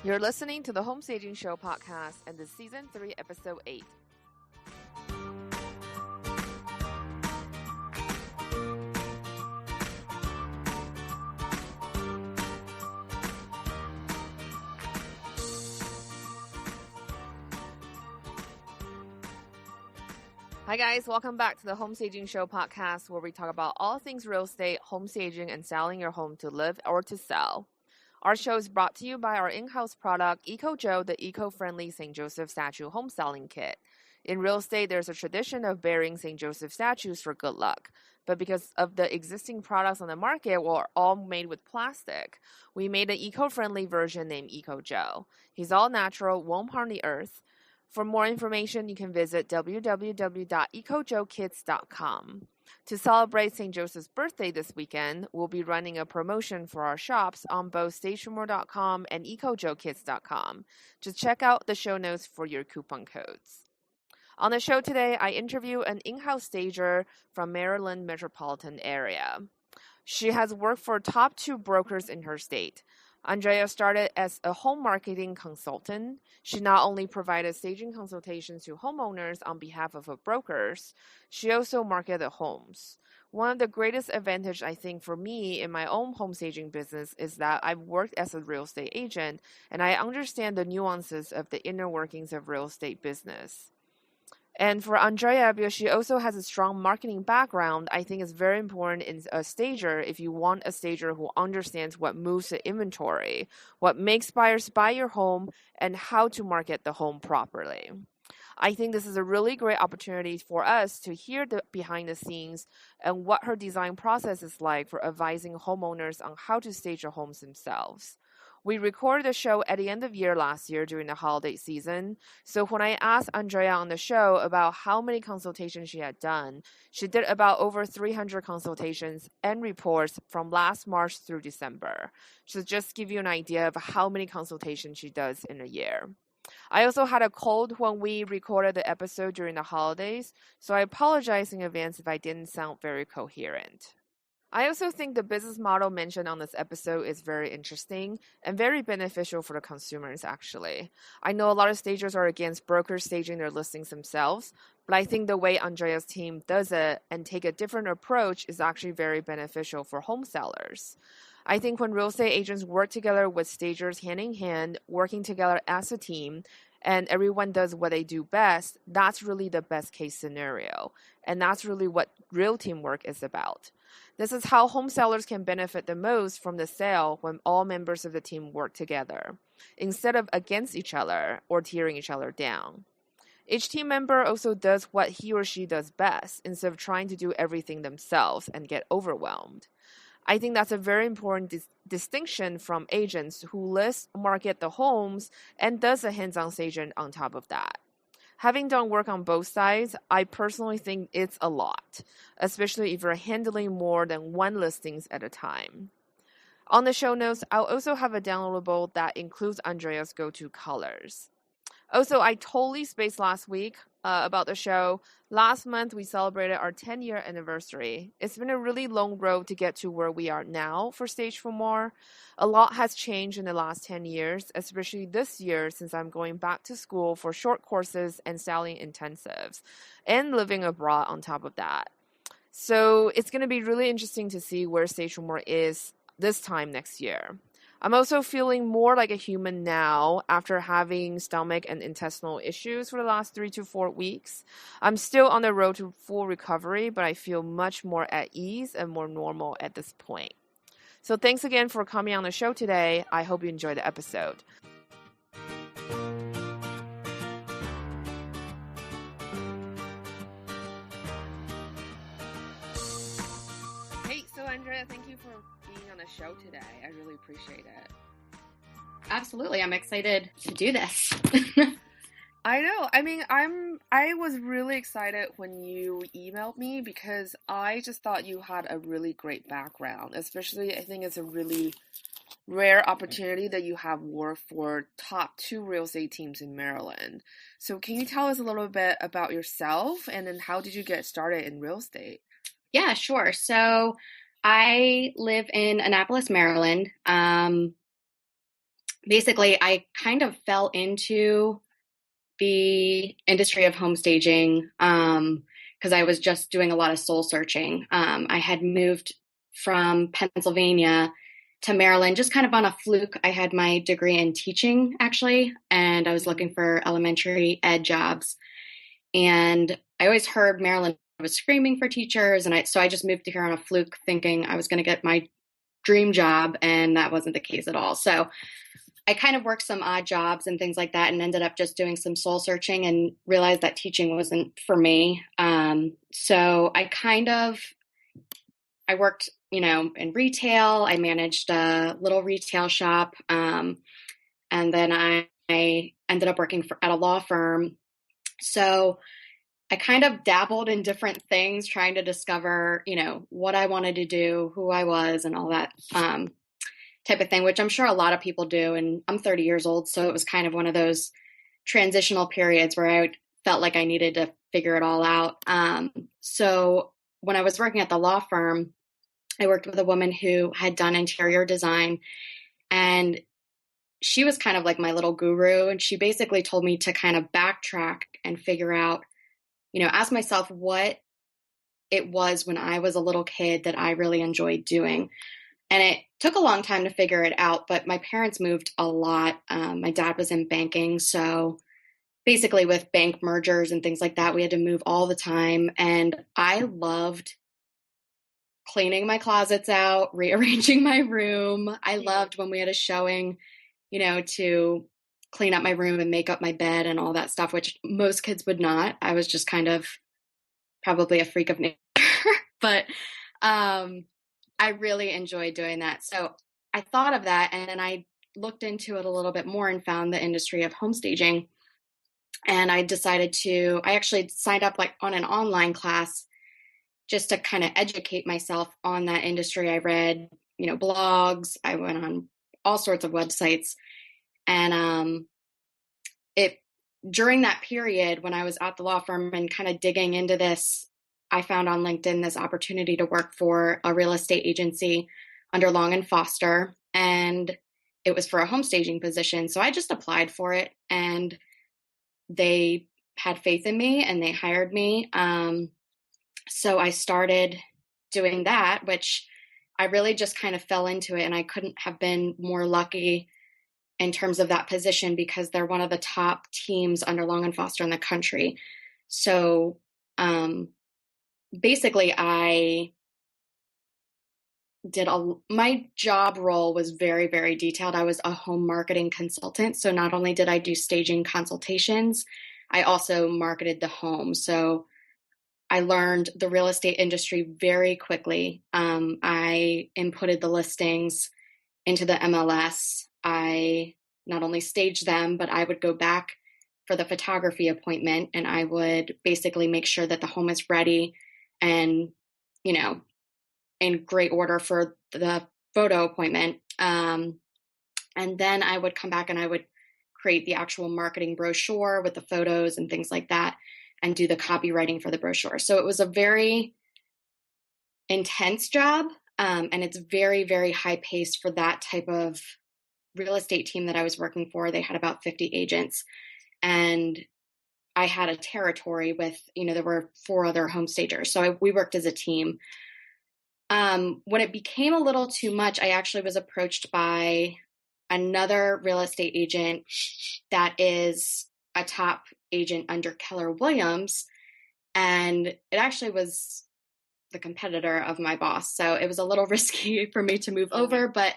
You're listening to the Home Staging Show podcast and this season 3, episode 8. Hi guys, welcome back to the Home Staging Show podcast where we talk about all things real estate, home staging, and selling your home to live or to sell. Our show is brought to you by our in-house product, EcoJo, the eco-friendly St. Joseph statue home selling kit. In real estate, there's a tradition of burying St. Joseph statues for good luck. But because of the existing products on the market were all made with plastic, we made an eco-friendly version named EcoJo. He's all natural, won't harm the earth. For more information, you can visit www.ecojokits.com. To celebrate St. Joseph's birthday this weekend, we'll be running a promotion for our shops on both stageformore.com and ecojokits.com. Just check out the show notes for your coupon codes. On the show today, I interview an in-house stager from Maryland metropolitan area. She has worked for top 2 brokers in her state. Andrea started as a home marketing consultant. She not only provided staging consultations to homeowners on behalf of her brokers, she also marketed homes. One of the greatest advantages I think for me in my own home staging business is that I've worked as a real estate agent and I understand the nuances of the inner workings of real estate business. And for Andrea, because she also has a strong marketing background, I think it's very important in a stager if you want a stager who understands what moves the inventory, what makes buyers buy your home, and how to market the home properly. I think this is a really great opportunity for us to hear the behind the scenes and what her design process is like for advising homeowners on how to stage their homes themselves. We recorded the show at the end of year last year during the holiday season. So when I asked Andrea on the show about how many consultations she had done, she did about over 300 consultations and reports from last March through December. So just give you an idea of how many consultations she does in a year. I also had a cold when we recorded the episode during the holidays, so I apologize in advance if I didn't sound very coherent. I also think the business model mentioned on this episode is very interesting and very beneficial for the consumers, actually. I know a lot of stagers are against brokers staging their listings themselves, but I think the way Andrea's team does it and take a different approach is actually very beneficial for home sellers. I think when real estate agents work together with stagers hand in hand, working together as a team, and everyone does what they do best, that's really the best case scenario. And that's really what real teamwork is about. This is how home sellers can benefit the most from the sale when all members of the team work together, instead of against each other or tearing each other down. Each team member also does what he or she does best instead of trying to do everything themselves and get overwhelmed. I think that's a very important distinction from agents who list, market the homes, and does a hands-on staging on top of that. Having done work on both sides, I personally think it's a lot, especially if you're handling more than one listings at a time. On the show notes, I'll also have a downloadable that includes Andrea's go-to colors. Also, I totally spaced last week about the show. Last month, we celebrated our 10-year anniversary. It's been a really long road to get to where we are now for Stage for More. A lot has changed in the last 10 years, especially this year since I'm going back to school for short courses and styling intensives, and living abroad on top of that. So it's going to be really interesting to see where Stage for More is this time next year. I'm also feeling more like a human now after having stomach and intestinal issues for the last 3 to 4 weeks. I'm still on the road to full recovery, but I feel much more at ease and more normal at this point. So thanks again for coming on the show today. I hope you enjoyed the episode. Hey, so Andrea, thank you for being on the show today. I really appreciate it. Absolutely. I'm excited to do this. I know. I mean, I was really excited when you emailed me because I just thought you had a really great background. Especially, I think it's a really rare opportunity that you have worked for top 2 real estate teams in Maryland. So can you tell us a little bit about yourself and then how did you get started in real estate? Yeah, sure. So I live in Annapolis, Maryland. basically, I kind of fell into the industry of home staging because I was just doing a lot of soul searching. I had moved from Pennsylvania to Maryland just kind of on a fluke. I had my degree in teaching actually, and I was looking for elementary ed jobs. And I always heard Maryland was screaming for teachers, and so I just moved to here on a fluke, thinking I was going to get my dream job, and that wasn't the case at all. So I kind of worked some odd jobs and things like that and ended up just doing some soul searching and realized that teaching wasn't for me. So I worked, in retail. I managed a little retail shop. And then I ended up working at a law firm. So I kind of dabbled in different things, trying to discover, what I wanted to do, who I was, and all that type of thing, which I'm sure a lot of people do. And I'm 30 years old, so it was kind of one of those transitional periods where I felt like I needed to figure it all out. So when I was working at the law firm, I worked with a woman who had done interior design, and she was kind of like my little guru. And she basically told me to kind of backtrack and figure out, ask myself what it was when I was a little kid that I really enjoyed doing. And it took a long time to figure it out, but my parents moved a lot. My dad was in banking. So basically with bank mergers and things like that, we had to move all the time. And I loved cleaning my closets out, rearranging my room. I loved when we had a showing, to clean up my room and make up my bed and all that stuff, which most kids would not. I was just kind of probably a freak of nature, but I really enjoyed doing that. So I thought of that, and then I looked into it a little bit more and found the industry of home staging. And I actually signed up like on an online class just to kind of educate myself on that industry. I read, blogs, I went on all sorts of websites. And during that period when I was at the law firm and kind of digging into this, I found on LinkedIn this opportunity to work for a real estate agency under Long and Foster, and it was for a home staging position. So I just applied for it, and they had faith in me and they hired me. So I started doing that, which I really just kind of fell into it, and I couldn't have been more lucky in terms of that position because they're one of the top teams under Long and Foster in the country. So basically my job role was very, very detailed. I was a home marketing consultant. So not only did I do staging consultations, I also marketed the home. So I learned the real estate industry very quickly. I inputted the listings into the MLS. I not only staged them, but I would go back for the photography appointment, and I would basically make sure that the home is ready and, in great order for the photo appointment. And then I would come back and I would create the actual marketing brochure with the photos and things like that and do the copywriting for the brochure. So it was a very intense job. And it's very, very high paced for that type of real estate team that I was working for. They had about 50 agents, and I had a territory with, there were 4 other home stagers. So we worked as a team. When it became a little too much, I actually was approached by another real estate agent that is a top agent under Keller Williams. And it actually was the competitor of my boss. So it was a little risky for me to move over, but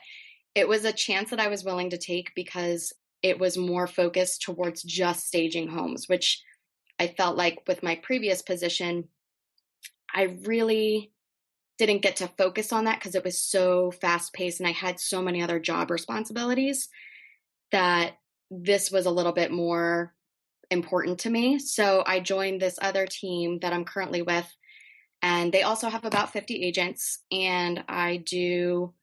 it was a chance that I was willing to take because it was more focused towards just staging homes, which I felt like with my previous position, I really didn't get to focus on that because it was so fast paced and I had so many other job responsibilities that this was a little bit more important to me. So I joined this other team that I'm currently with, and they also have about 50 agents, and I do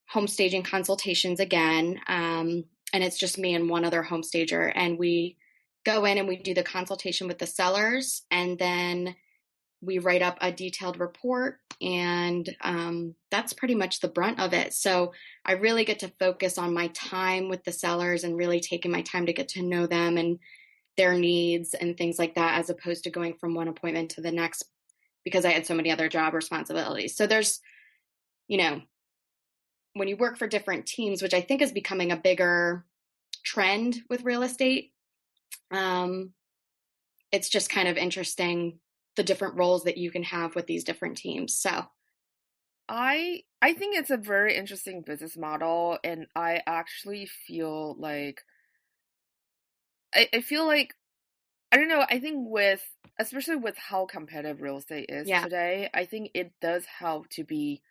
home staging consultations again. And it's just me and one other home stager, and we go in and we do the consultation with the sellers, and then we write up a detailed report, and that's pretty much the brunt of it. So I really get to focus on my time with the sellers and really taking my time to get to know them and their needs and things like that, as opposed to going from one appointment to the next because I had so many other job responsibilities. So there's, you know, when you work for different teams, which I think is becoming a bigger trend with real estate, it's just kind of interesting the different roles that you can have with these different teams. So I think it's a very interesting business model, and I actually feel like I feel like I don't know, I think with especially with how competitive real estate is yeah. today, I think it does help to be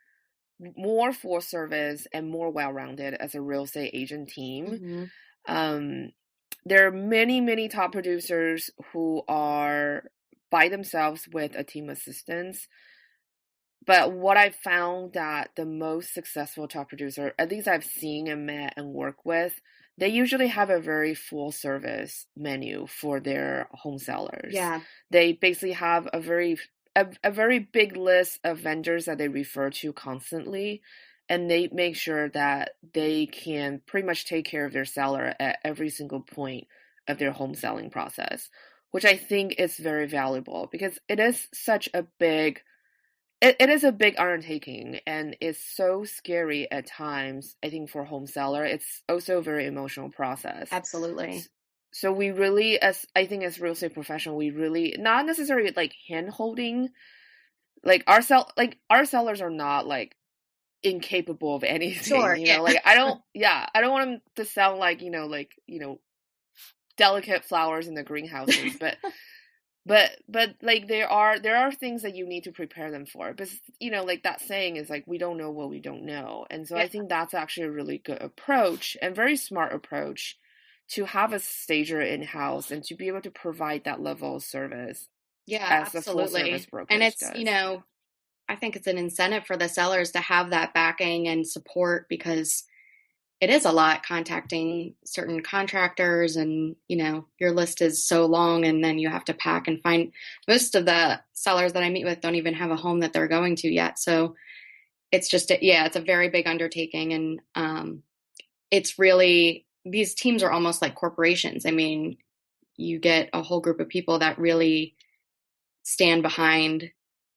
more full service and more well-rounded as a real estate agent team. Mm-hmm. Um, there are many, many top producers who are by themselves with a team of assistants. But what I found that the most successful top producer, at least I've seen and met and worked with, they usually have a very full service menu for their home sellers. Yeah. They basically have a very big list of vendors that they refer to constantly, and they make sure that they can pretty much take care of their seller at every single point of their home selling process, which I think is very valuable because it is such a big it is a big undertaking, and it's so scary at times, I think, for a home seller. It's also a very emotional process. Absolutely. So we really, as I think as real estate professional, we really not necessarily like hand holding, like our sellers are not like incapable of anything, Sure. you Yeah. know, like I don't want them to sound like, delicate flowers in the greenhouses, but like there are things that you need to prepare them for, because like that saying is like, we don't know what we don't know. And so Yeah. I think that's actually a really good approach and very smart approach to have a stager in-house and to be able to provide that level of service Yeah, as a full service absolutely. And brokerage it's, does. I think it's an incentive for the sellers to have that backing and support, because it is a lot contacting certain contractors, and your list is so long, and then you have to pack and find. Most of the sellers that I meet with don't even have a home that they're going to yet. So it's just it's a very big undertaking. And it's really, these teams are almost like corporations. I mean, you get a whole group of people that really stand behind,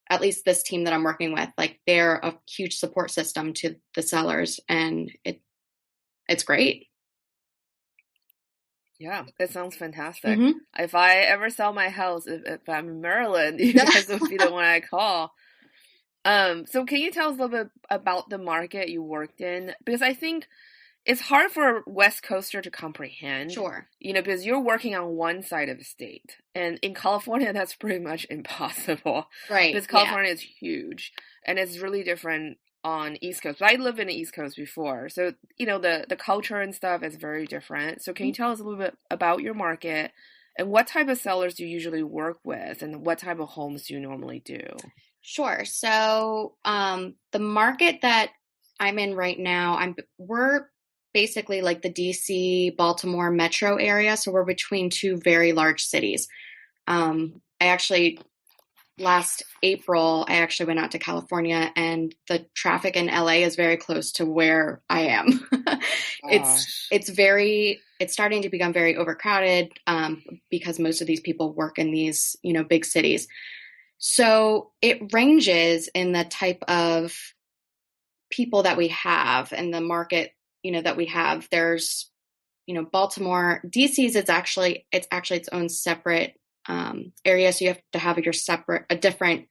at least this team that I'm working with. Like, they're a huge support system to the sellers, and it's great. Yeah, it sounds fantastic. Mm-hmm. If I ever sell my house, if I'm in Maryland, you guys would be the one I call. So can you tell us a little bit about the market you worked in? Because I think it's hard for a West Coaster to comprehend. Sure. Because you're working on one side of the state. And in California, that's pretty much impossible. Right. Because California is huge. And it's really different on East Coast. But I lived in the East Coast before. So, the culture and stuff is very different. So can you tell us a little bit about your market and what type of sellers do you usually work with, and what type of homes do you normally do? Sure. So the market that I'm in right now, we're basically like the DC, Baltimore metro area. So we're between two very large cities. Last April, I actually went out to California, and the traffic in LA is very close to where I am. It's starting to become very overcrowded, because most of these people work in these, big cities. So it ranges in the type of people that we have and the market, that we have. There's, Baltimore, DC's, it's actually its own separate area. So you have to have a different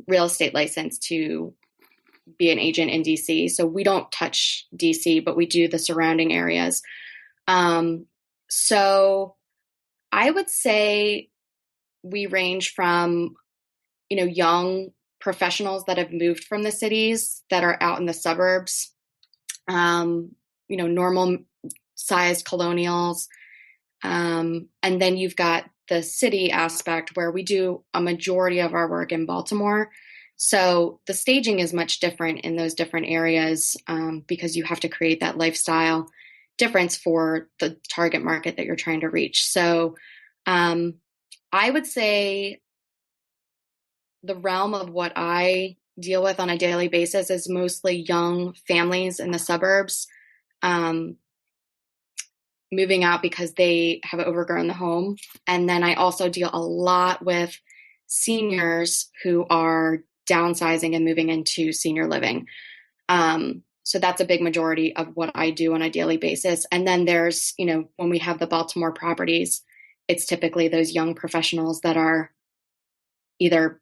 real estate license to be an agent in DC. So we don't touch DC, but we do the surrounding areas. So I would say we range from, young professionals that have moved from the cities that are out in the suburbs, normal sized colonials. And then you've got the city aspect, where we do a majority of our work in Baltimore. So the staging is much different in those different areas, because you have to create that lifestyle difference for the target market that you're trying to reach. So I would say the realm of what I deal with on a daily basis is mostly young families in the suburbs, um, moving out because they have overgrown the home. And then I also deal a lot with seniors who are downsizing and moving into senior living. So that's a big majority of what I do on a daily basis. And then there's, when we have the Baltimore properties, it's typically those young professionals that are either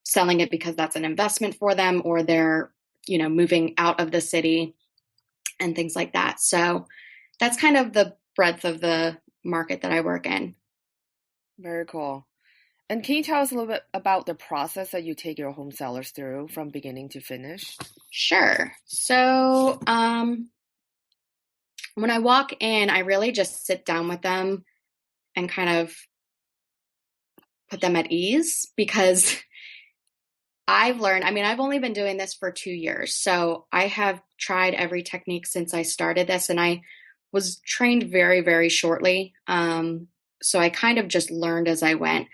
selling it because that's an investment for them, or they're, moving out of the city and things like that. So that's kind of the breadth of the market that I work in. Very cool. And can you tell us a little bit about the process that you take your home sellers through from beginning to finish? Sure. So when I walk in, I really just sit down with them and kind of put them at ease, because I've learned, I've only been doing this for 2 years. So I have tried every technique since I started this, and I was trained very, very shortly. So I kind of just learned as I went.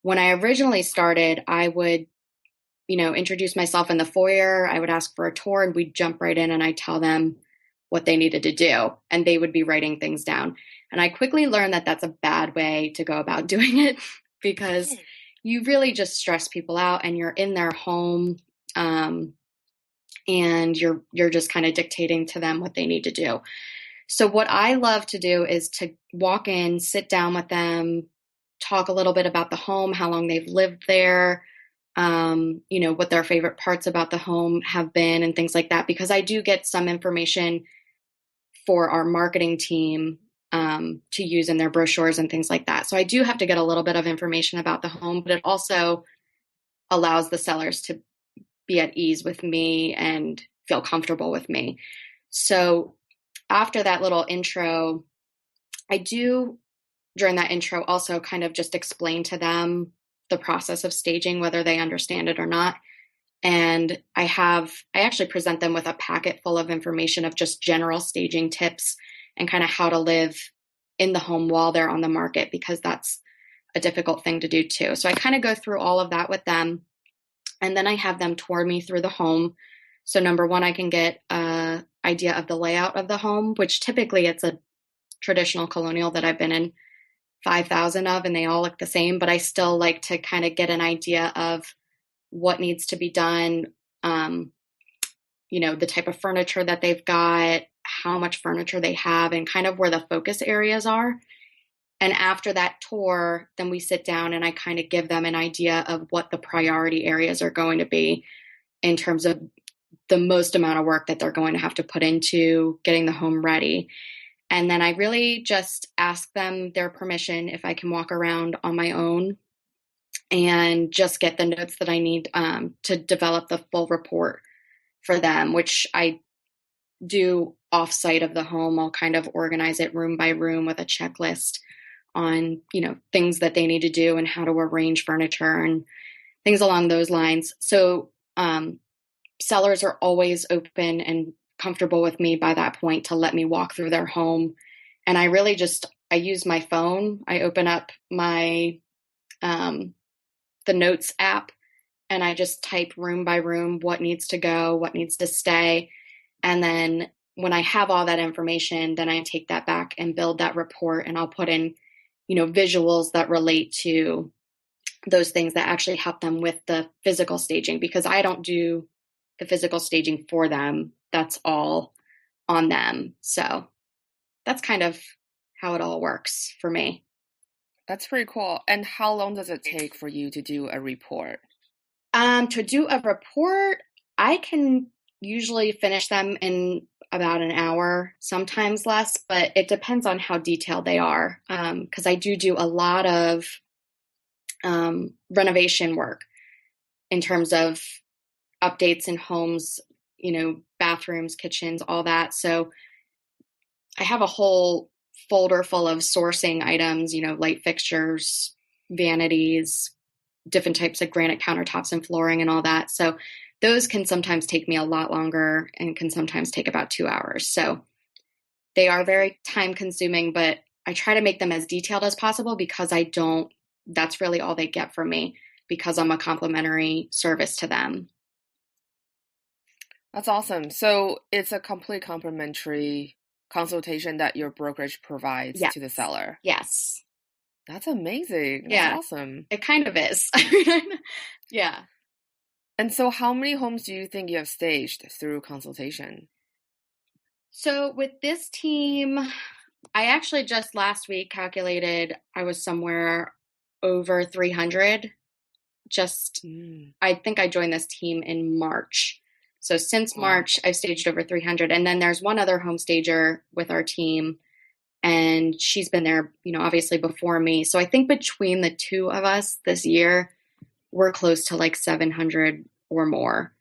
When I originally started, I would, introduce myself in the foyer. I would ask for a tour, and we'd jump right in, and I'd tell them what they needed to do, and they would be writing things down. And I quickly learned that that's a bad way to go about doing it, because you really just stress people out, and you're in their home, and you're just kind of dictating to them what they need to do. So what I love to do is to walk in, sit down with them, talk a little bit about the home, how long they've lived there, what their favorite parts about the home have been, and things like that, because I do get some information for our marketing team to use in their brochures and things like that. So I do have to get a little bit of information about the home, but it also allows the sellers to be at ease with me and feel comfortable with me. So after that little intro, I do, during that intro, also kind of just explain to them the process of staging, whether they understand it or not. And I actually present them with a packet full of information of just general staging tips and kind of how to live in the home while they're on the market, because that's a difficult thing to do too. So I kind of go through all of that with them, and then I have them tour me through the home. So number one, I can get an idea of the layout of the home, which typically it's a traditional colonial that I've been in 5,000 of, and they all look the same, but I still like to kind of get an idea of what needs to be done, the type of furniture that they've got, how much furniture they have, and kind of where the focus areas are. And after that tour, then we sit down and I kind of give them an idea of what the priority areas are going to be in terms of the most amount of work that they're going to have to put into getting the home ready. And then I really just ask them their permission if I can walk around on my own and just get the notes that I need to develop the full report for them, which I do off-site of the home. I'll kind of organize it room by room with a checklist on, things that they need to do and how to arrange furniture and things along those lines. So sellers are always open and comfortable with me by that point to let me walk through their home. And I really I use my phone. I open up my the notes app, and I just type room by room what needs to go, what needs to stay. And then when I have all that information, then I take that back and build that report, and I'll put in, visuals that relate to those things that actually help them with the physical staging, because I don't do the physical staging for them. That's all on them. So that's kind of how it all works for me. That's pretty cool. And how long does it take for you to do a report? To do a report, I can usually finish them in about an hour, sometimes less, but it depends on how detailed they are. Because I do a lot of renovation work in terms of updates in homes, bathrooms, kitchens, all that. So I have a whole folder full of sourcing items, light fixtures, vanities, different types of granite countertops and flooring and all that. So those can sometimes take me a lot longer and can sometimes take about 2 hours. So they are very time consuming, but I try to make them as detailed as possible, because that's really all they get from me, because I'm a complimentary service to them. That's awesome. So it's a complete complimentary consultation that your brokerage provides Yes. to the seller. Yes. That's amazing. That's Yeah, awesome. it kind of is. Yeah. And so how many homes do you think you have staged through consultation? So with this team, I actually just last week calculated I was somewhere over 300. Just, Mm. I think I joined this team in March. So since Wow. March, I've staged over 300. And then there's one other home stager with our team, and she's been there, obviously before me. So I think between the two of us this year, we're close to like 700 or more,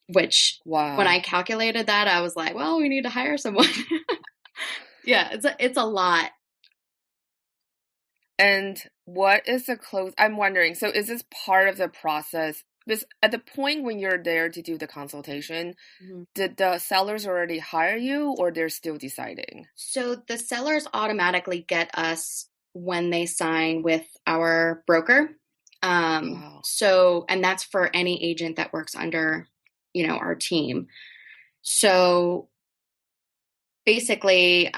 which when Wow. I calculated that, I was like, well, we need to hire someone. Yeah, it's a lot. And what is the close? I'm wondering, so is this part of the process? Because at the point when you're there to do the consultation, Mhm. did the sellers already hire you or they're still deciding? So the sellers automatically get us when they sign with our broker. Wow. And that's for any agent that works under, our team. So basically,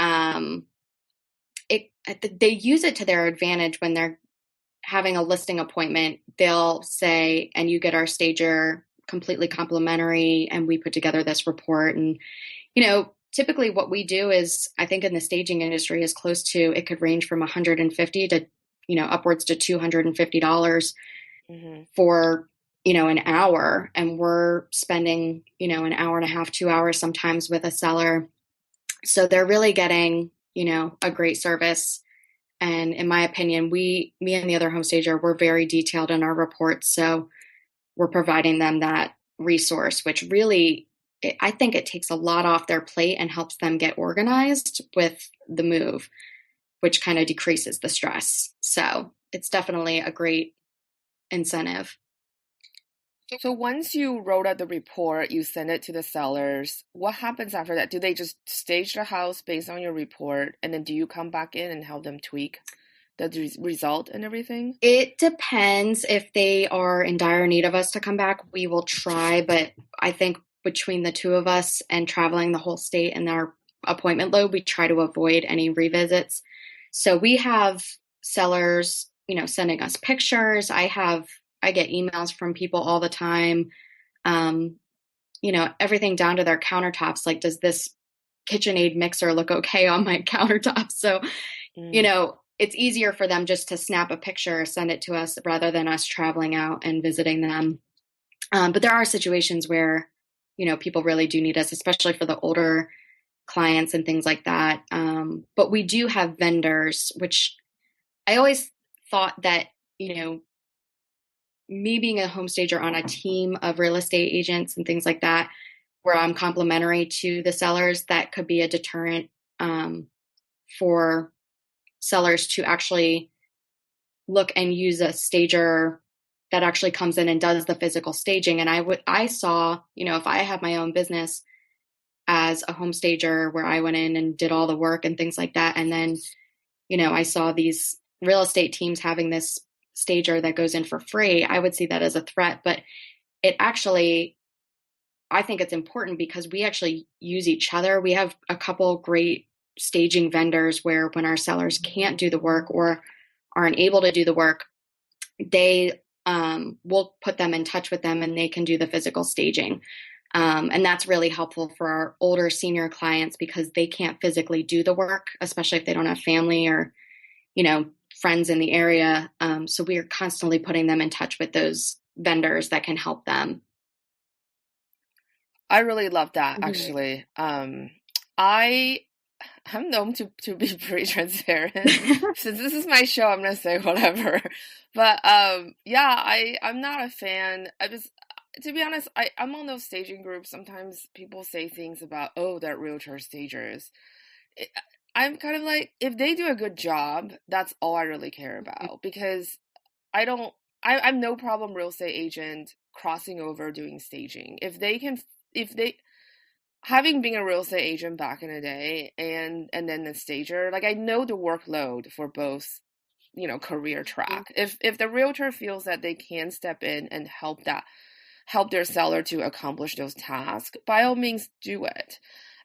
they use it to their advantage when they're having a listing appointment. They'll say, and you get our stager completely complimentary, and we put together this report. And typically what we do is, I think in the staging industry, is close to, it could range from 150 to, upwards to $250 Hmm. for, an hour. And we're spending, an hour and a half, 2 hours sometimes with a seller. So they're really getting, a great service. And in my opinion, me and the other home stager, we're very detailed in our reports. So we're providing them that resource, which really, I think it takes a lot off their plate and helps them get organized with the move, which kind of decreases the stress. So it's definitely a great incentive. So once you wrote out the report, you send it to the sellers. What happens after that? Do they just stage the house based on your report, and then do you come back in and help them tweak the result and everything? It depends. If they are in dire need of us to come back, we will try. But I think between the two of us and traveling the whole state and our appointment load, we try to avoid any revisits. So we have sellers, sending us pictures. I get emails from people all the time. Um, everything down to their countertops. Like, does this KitchenAid mixer look okay on my countertop? So, Mm. it's easier for them just to snap a picture, send it to us rather than us traveling out and visiting them. But there are situations where, people really do need us, especially for the older clients and things like that. But we do have vendors, which I always thought that, me being a home stager on a team of real estate agents and things like that, where I'm complimentary to the sellers, that could be a deterrent for sellers to actually look and use a stager that actually comes in and does the physical staging. And I saw, if I had my own business as a home stager where I went in and did all the work and things like that, and then, I saw these real estate teams having this stager that goes in for free, I would see that as a threat. But it actually, I think it's important because we actually use each other. We have a couple great staging vendors where when our sellers can't do the work or aren't able to do the work, they will put them in touch with them and they can do the physical staging. And that's really helpful for our older senior clients because they can't physically do the work, especially if they don't have family or, friends in the area. So we are constantly putting them in touch with those vendors that can help them. I really love that Mhm. actually. I I'm known to be pretty transparent. Since this is my show, I'm gonna say whatever. But yeah, I'm not a fan. I just to be honest, I'm on those staging groups. Sometimes people say things about, oh, that realtor stagers. It, I'm kind of like, if they do a good job, that's all I really care about because I don't I'm no problem real estate agent crossing over doing staging. If they having been a real estate agent back in the day and then the stager, like I know the workload for both career track. If the realtor feels that they can step in and help their seller to accomplish those tasks, by all means do it.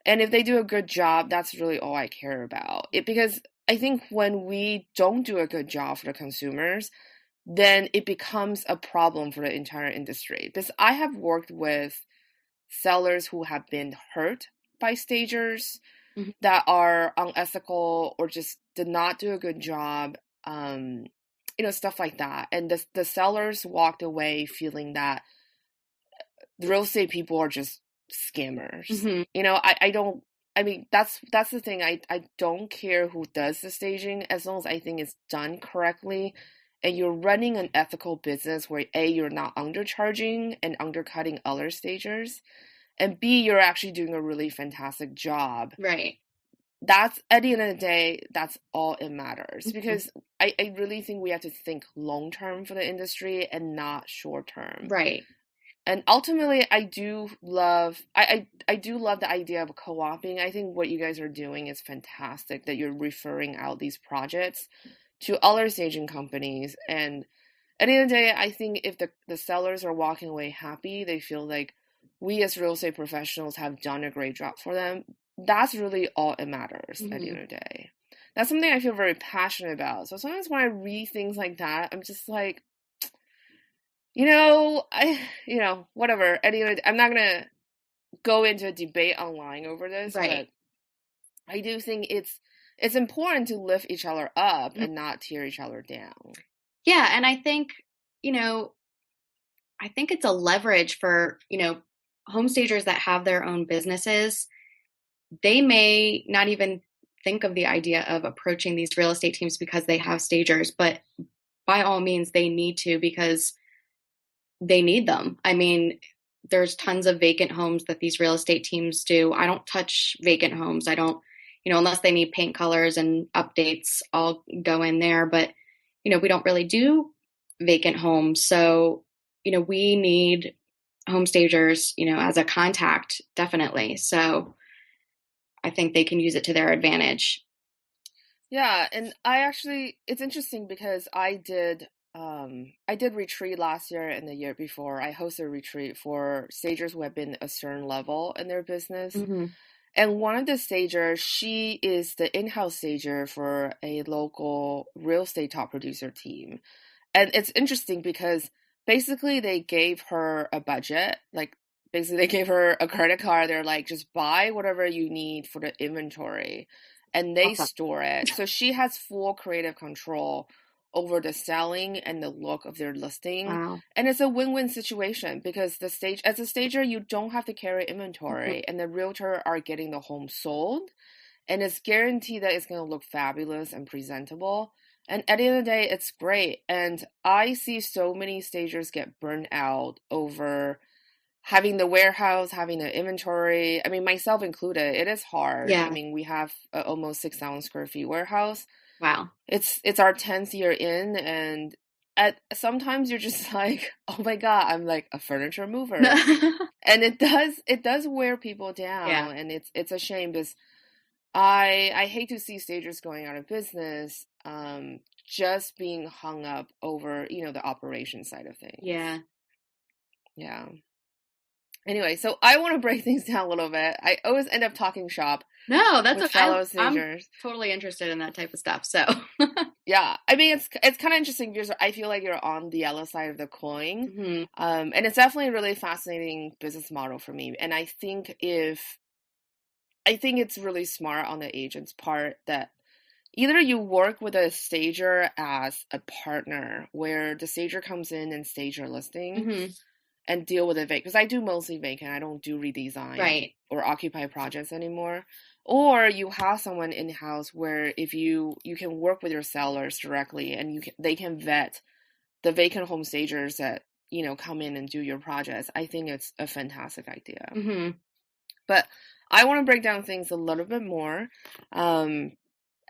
And if they do a good job, that's really all I care about. Because I think when we don't do a good job for the consumers, then it becomes a problem for the entire industry. Because I have worked with sellers who have been hurt by stagers that are unethical or just did not do a good job, stuff like that. And the sellers walked away feeling that the real estate people are just scammers. That's the thing. I don't care who does the staging as long as I think it's done correctly and you're running an ethical business where A, you're not undercharging and undercutting other stagers, and B, you're actually doing a really fantastic job. Right. That's, at the end of the day, that's all it matters. Because I really think we have to think long term for the industry and not short term. Right. And ultimately, I do love the idea of co-oping. I think what you guys are doing is fantastic, that you're referring out these projects to other staging companies. And at the end of the day, I think if the sellers are walking away happy, they feel like we as real estate professionals have done a great job for them. That's really all it matters at the end of the day. That's something I feel very passionate about. So sometimes when I read things like that, I'm just like, whatever. At the end of the day, I'm not going to go into a debate online over this, right. But I do think it's important to lift each other up and not tear each other down. Yeah, and I think, it's a leverage for, home stagers that have their own businesses. They may not even think of the idea of approaching these real estate teams because they have stagers, but by all means they need to, because they need them. I mean, there's tons of vacant homes that these real estate teams do. I don't touch vacant homes. I don't, unless they need paint colors and updates, I'll go in there. But, we don't really do vacant homes. So, we need home stagers, as a contact, definitely. So I think they can use it to their advantage. Yeah, and it's interesting because I did retreat last year and the year before. I hosted a retreat for stagers who have been a certain level in their business. And one of the stagers, she is the in-house stager for a local real estate top producer team. And it's interesting because basically they gave her a budget, basically they gave her a credit card. They're like, just buy whatever you need for the inventory and they store it. So she has full creative control over the selling and the look of their listing. Wow. And it's a win-win situation because as a stager, you don't have to carry inventory and the realtor are getting the home sold and it's guaranteed that it's going to look fabulous and presentable. And at the end of the day, it's great. And I see so many stagers get burned out over having the warehouse, having the inventory. I mean, myself included, it is hard. Yeah. I mean, we have almost 6,000 square feet warehouse. Wow. It's our 10th year in, and sometimes you're just like, oh my God, I'm like a furniture mover. And it does wear people down. Yeah. And it's a shame because I hate to see stagers going out of business, just being hung up over, the operation side of things. Yeah. Yeah. Anyway, so I want to break things down a little bit. I always end up talking shop. No, that's with okay. Fellow stagers. I'm totally interested in that type of stuff. So yeah, I mean it's kind of interesting because I feel like you're on the other side of the coin, and it's definitely a really fascinating business model for me. And I think it's really smart on the agent's part that either you work with a stager as a partner, where the stager comes in and stage your listing. And deal with it vacant, because I do mostly vacant. I don't do redesign or occupy projects anymore. Or you have someone in-house where if you can work with your sellers directly and they can vet the vacant home stagers that, come in and do your projects. I think it's a fantastic idea. But I want to break down things a little bit more.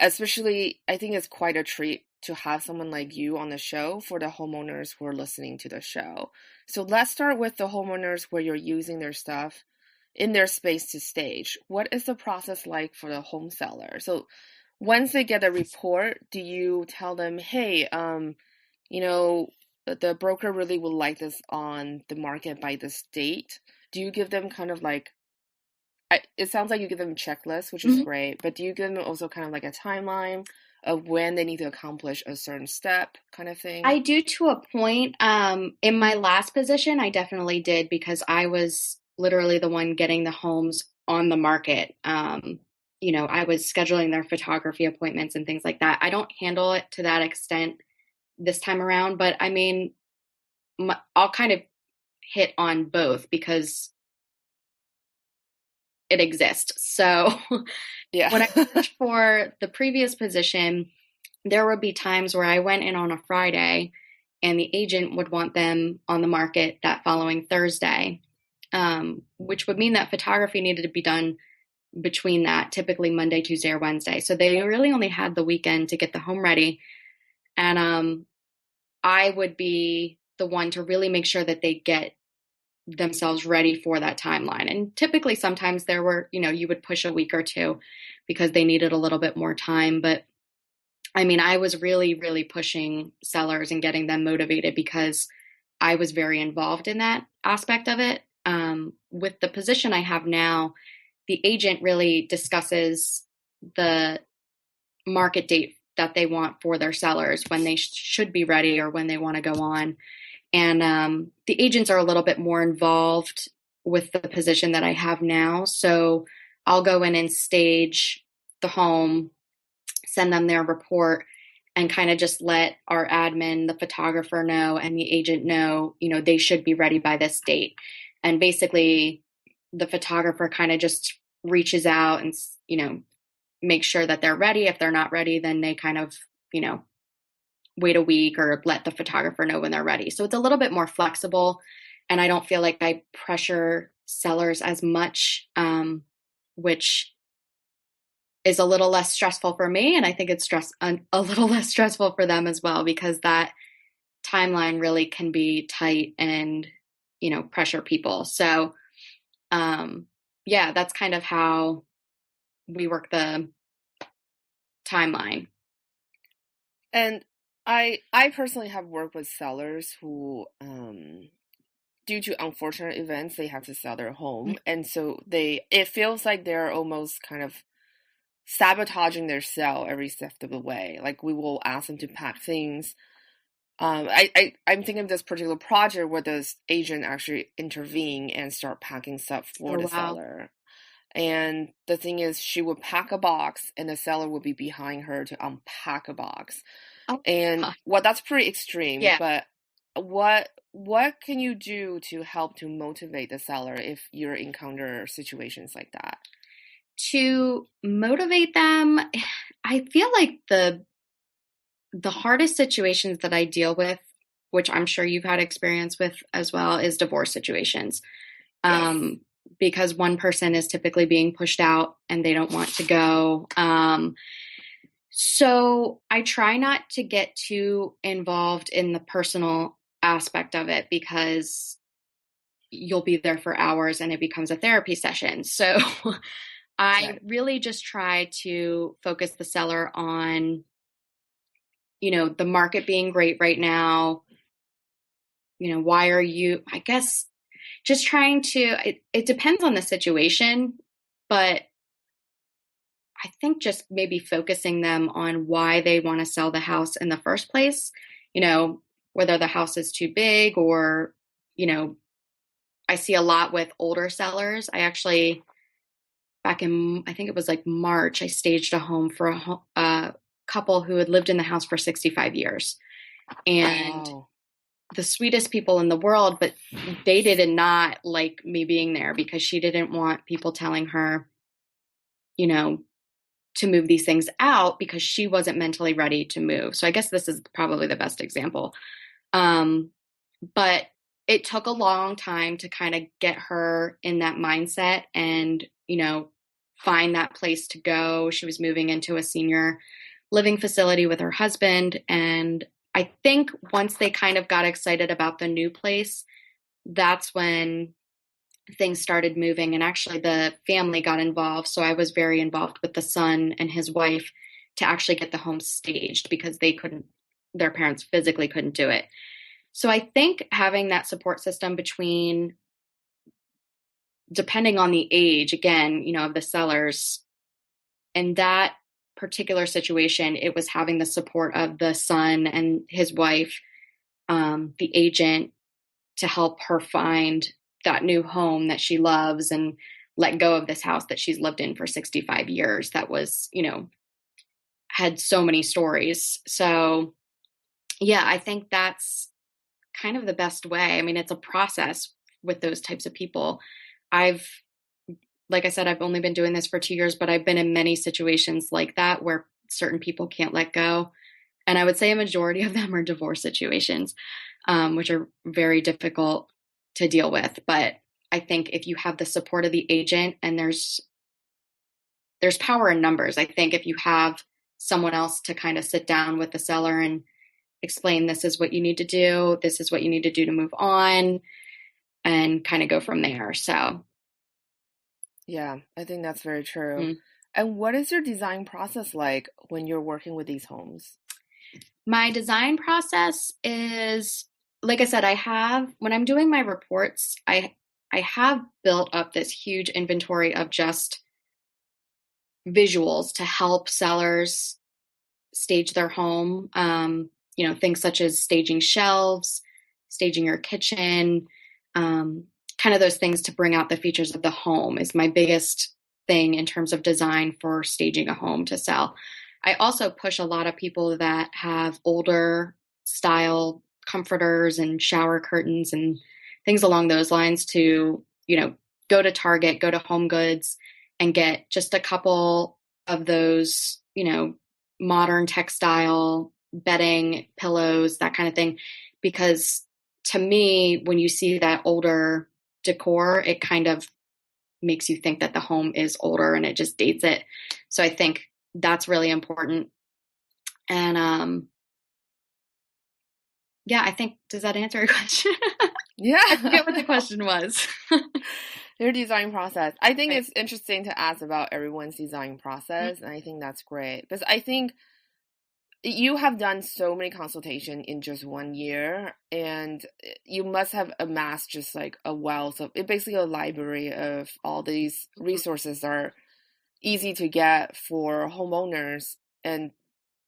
Especially, I think it's quite a treat to have someone like you on the show for the homeowners who are listening to the show. So let's start with the homeowners where you're using their stuff in their space to stage. What is the process like for the home seller? So once they get a report, do you tell them, hey, you know, the broker really would like this on the market by this date? Do you give them kind of like, it sounds like you give them a checklist, which is Mhm. great, but do you give them also kind of like a timeline of when they need to accomplish a certain step kind of thing? I do to a point. In my last position, I definitely did because I was literally the one getting the homes on the market. I was scheduling their photography appointments and things like that. I don't handle it to that extent this time around, but I mean, I'll kind of hit on both because it exists. So Yeah. when I worked for the previous position, there would be times where I went in on a Friday and the agent would want them on the market that following Thursday, which would mean that photography needed to be done between that, typically Monday, Tuesday, or Wednesday. So they really only had the weekend to get the home ready. And I would be the one to really make sure that they get themselves ready for that timeline. And typically, sometimes there were, you would push a week or two because they needed a little bit more time. But I mean, I was really, really pushing sellers and getting them motivated because I was very involved in that aspect of it. With the position I have now, the agent really discusses the market date that they want for their sellers, when they should be ready or when they want to go on. And the agents are a little bit more involved with the position that I have now. So I'll go in and stage the home, send them their report, and kind of just let our admin, the photographer know, and the agent know, they should be ready by this date. And basically, the photographer kind of just reaches out and, make sure that they're ready. If they're not ready, then they kind of, you know, wait a week or let the photographer know when they're ready. So it's a little bit more flexible. And I don't feel like I pressure sellers as much, which is a little less stressful for me. And I think it's a little less stressful for them as well, because that timeline really can be tight and, pressure people. So, yeah, that's kind of how we work the timeline. And I personally have worked with sellers who due to unfortunate events they have to sell their home, and so it feels like they're almost kind of sabotaging their sale every step of the way. Like we will ask them to pack things. I'm thinking of this particular project where this agent actually intervene and start packing stuff for Oh, the wow. seller. And the thing is, she would pack a box, and the seller would be behind her to unpack a box. Oh, And God. well, that's pretty extreme, Yeah. but what can you do to help to motivate the seller if you encounter situations like that? To motivate them, I feel like the hardest situations that I deal with, which I'm sure you've had experience with as well, is divorce situations. Yes. Um, because one person is typically being pushed out and they don't want to go. So I try not to get too involved in the personal aspect of it, because you'll be there for hours and it becomes a therapy session. So I Right. really just try to focus the seller on, the market being great right now. Why are you, I guess, just trying to, it depends on the situation, but I think just maybe focusing them on why they want to sell the house in the first place, whether the house is too big or, you know, I see a lot with older sellers. I actually, back in, I think it was like March, I staged a home for a couple who had lived in the house for 65 years. And Wow. the sweetest people in the world, but they did not like me being there because she didn't want people telling her, you know, to move these things out because she wasn't mentally ready to move. So I guess this is probably the best example. Um, but it took a long time to kind of get her in that mindset and, find that place to go. She was moving into a senior living facility with her husband. And I think once they kind of got excited about the new place, that's when things started moving. And actually, the family got involved. So I was very involved with the son and his wife to actually get the home staged because their parents physically couldn't do it. So I think having that support system between, depending on the age, again, of the sellers, in that particular situation, it was having the support of the son and his wife, the agent, to help her find that new home that she loves and let go of this house that she's lived in for 65 years that was, had so many stories. So, yeah, I think that's kind of the best way. I mean, it's a process with those types of people. Like I said, I've only been doing this for 2 years, but I've been in many situations like that where certain people can't let go. And I would say a majority of them are divorce situations, which are very difficult to deal with. But I think if you have the support of the agent, and there's power in numbers. I think if you have someone else to kind of sit down with the seller and explain, this is what you need to do, this is what you need to do to move on, and kind of go from there. So Yeah, I think that's very true. mm. And what is your design process like when you're working with these homes? My design process is, like I said, when I'm doing my reports, I have built up this huge inventory of just visuals to help sellers stage their home. Things such as staging shelves, staging your kitchen, kind of those things to bring out the features of the home is my biggest thing in terms of design for staging a home to sell. I also push a lot of people that have older style comforters and shower curtains and things along those lines to, go to Target, go to Home Goods, and get just a couple of those, modern textile bedding, pillows, that kind of thing. Because to me, when you see that older decor, it kind of makes you think that the home is older and it just dates it. So I think that's really important. And yeah, I think, does that answer your question? Yeah. I forget what the question was. Your design process. I think Right. it's interesting to ask about everyone's design process, and I think that's great. Because I think you have done so many consultations in just 1 year, and you must have amassed just like a wealth of, basically a library of all these resources that are easy to get for homeowners and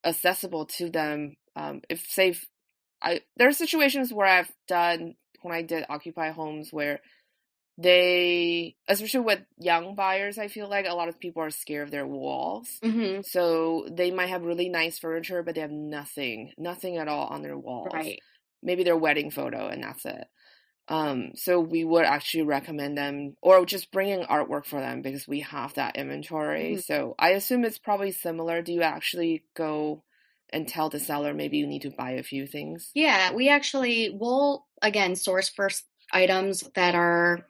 accessible to them. There are situations where when I did occupy homes, where especially with young buyers, I feel like a lot of people are scared of their walls. Mm-hmm. So they might have really nice furniture, but they have nothing at all on their walls. Right. Maybe their wedding photo, and that's it. So we would actually recommend them, or just bringing artwork for them, because we have that inventory. Mm-hmm. So I assume it's probably similar. Do you actually go and tell the seller maybe you need to buy a few things? Yeah, we'll again source first items that are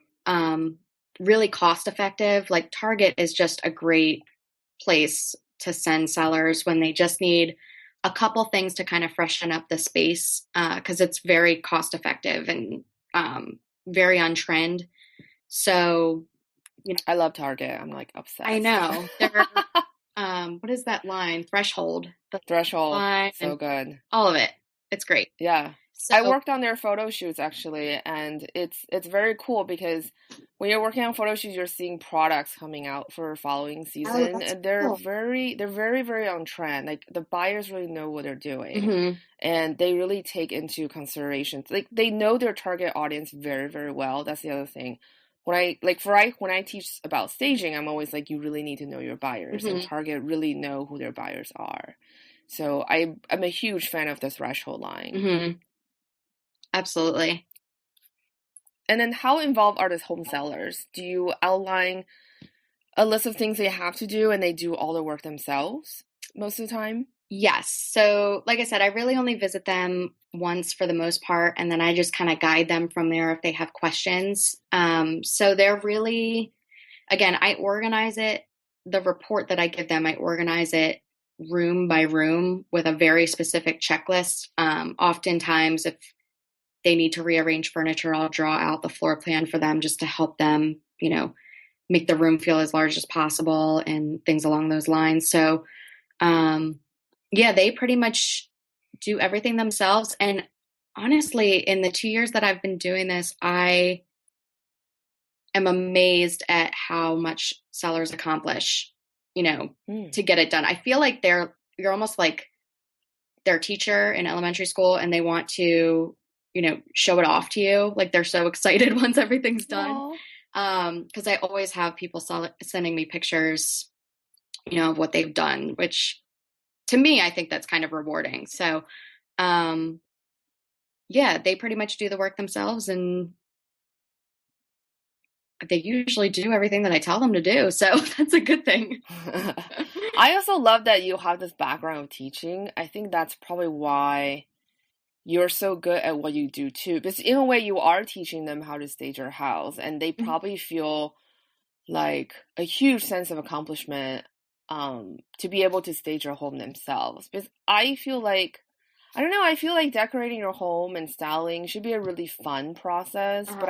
really cost effective. Like Target is just a great place to send sellers when they just need a couple things to kind of freshen up the space, because it's very cost effective and very on trend. So, I love Target. I'm like obsessed. I know. They're what is that line? Threshold. The Threshold. line, So good. all of it. It's great. Yeah. So, I worked on their photo shoots actually, and it's very cool because when you're working on photo shoots, you're seeing products coming out for following season, that's and they're cool. very, very on trend. Like the buyers really know what they're doing, Mm-hmm. and they really take into consideration. Like they know their target audience very, very well. That's the other thing. When I teach about staging, I'm always like, you really need to know your buyers, and Mm-hmm. Target really know who their buyers are. So I'm a huge fan of the threshold line. Mm-hmm. Absolutely. And then how involved are the home sellers? Do you outline a list of things they have to do and they do all the work themselves most of the time? Yes. So, like I said, I really only visit them once for the most part, and then I just kind of guide them from there if they have questions. So they're really, again, I organize it. The report that I give them, I organize it room by room with a very specific checklist. Oftentimes, if they need to rearrange furniture, I'll draw out the floor plan for them just to help them, make the room feel as large as possible and things along those lines. So Um, yeah, they pretty much do everything themselves. And honestly, in the 2 years that I've been doing this, I am amazed at how much sellers accomplish, Mm. to get it done. I feel like you're almost like their teacher in elementary school and they want to, show it off to you. Like they're so excited once everything's done. Aw. Because I always have people sending me pictures, of what they've done, which to me, I think that's kind of rewarding. So, um, yeah, they pretty much do the work themselves and they usually do everything that I tell them to do. So that's a good thing. I also love that you have this background of teaching. I think that's probably why you're so good at what you do too. Because in a way, you are teaching them how to stage your house, and they probably feel like a huge sense of accomplishment to be able to stage your home themselves. Because I feel like, I don't know, I feel like decorating your home and styling should be a really fun process, but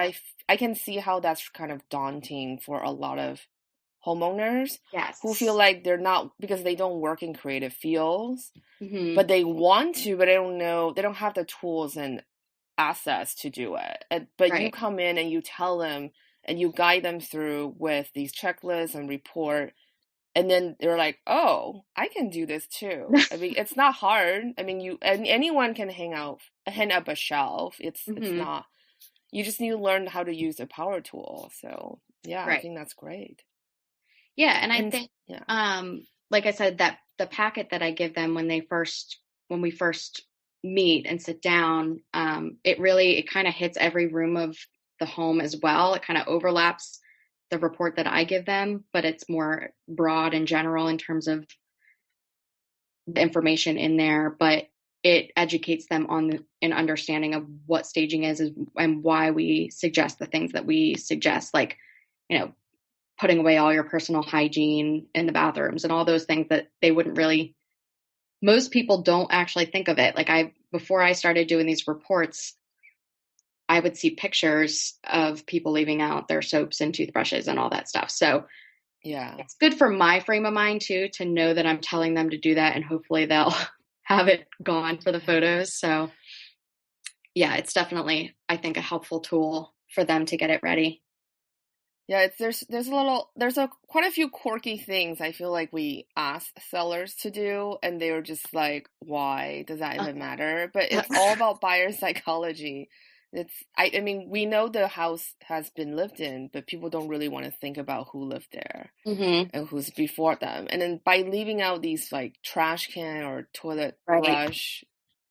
I can see how that's kind of daunting for a lot of homeowners who feel Yes. like they're not, because they don't work in creative fields, Hmm. but they want to, but they don't know, they don't have the tools and access to do it. But you Right. come in and you tell them and you guide them through with these checklists and report, and then they're like, oh, I can do this too. I mean, it's not hard. I mean, anyone can hang up a shelf. It's Hmm. not, you just need to learn how to use a power tool. So yeah, I Right. think that's great. Yeah. And I And think, yeah. like I said, that the packet that I give them when we first meet and sit down, it kind of hits every room of the home as well. It kind of overlaps the report that I give them, but it's more broad and general in terms of the information in there, but it educates them on an understanding of what staging is and why we suggest the things that we suggest, like, you know, putting away all your personal hygiene in the bathrooms and all those things that they wouldn't really, most people don't actually think of it. Like before I started doing these reports, I would see pictures of people leaving out their soaps and toothbrushes and all that stuff. So Yeah. it's good for my frame of mind too, to know that I'm telling them to do that and hopefully they'll have it gone for the photos. So yeah, it's definitely, I think, a helpful tool for them to get it ready. Yeah, there's quite a few quirky things I feel like we ask sellers to do, and they were just like, why does that even matter? But it's all about buyer psychology. I mean, we know the house has been lived in, but people don't really want to think about who lived there Hmm. and who's before them. And then by leaving out these like trash can or toilet Right. brush,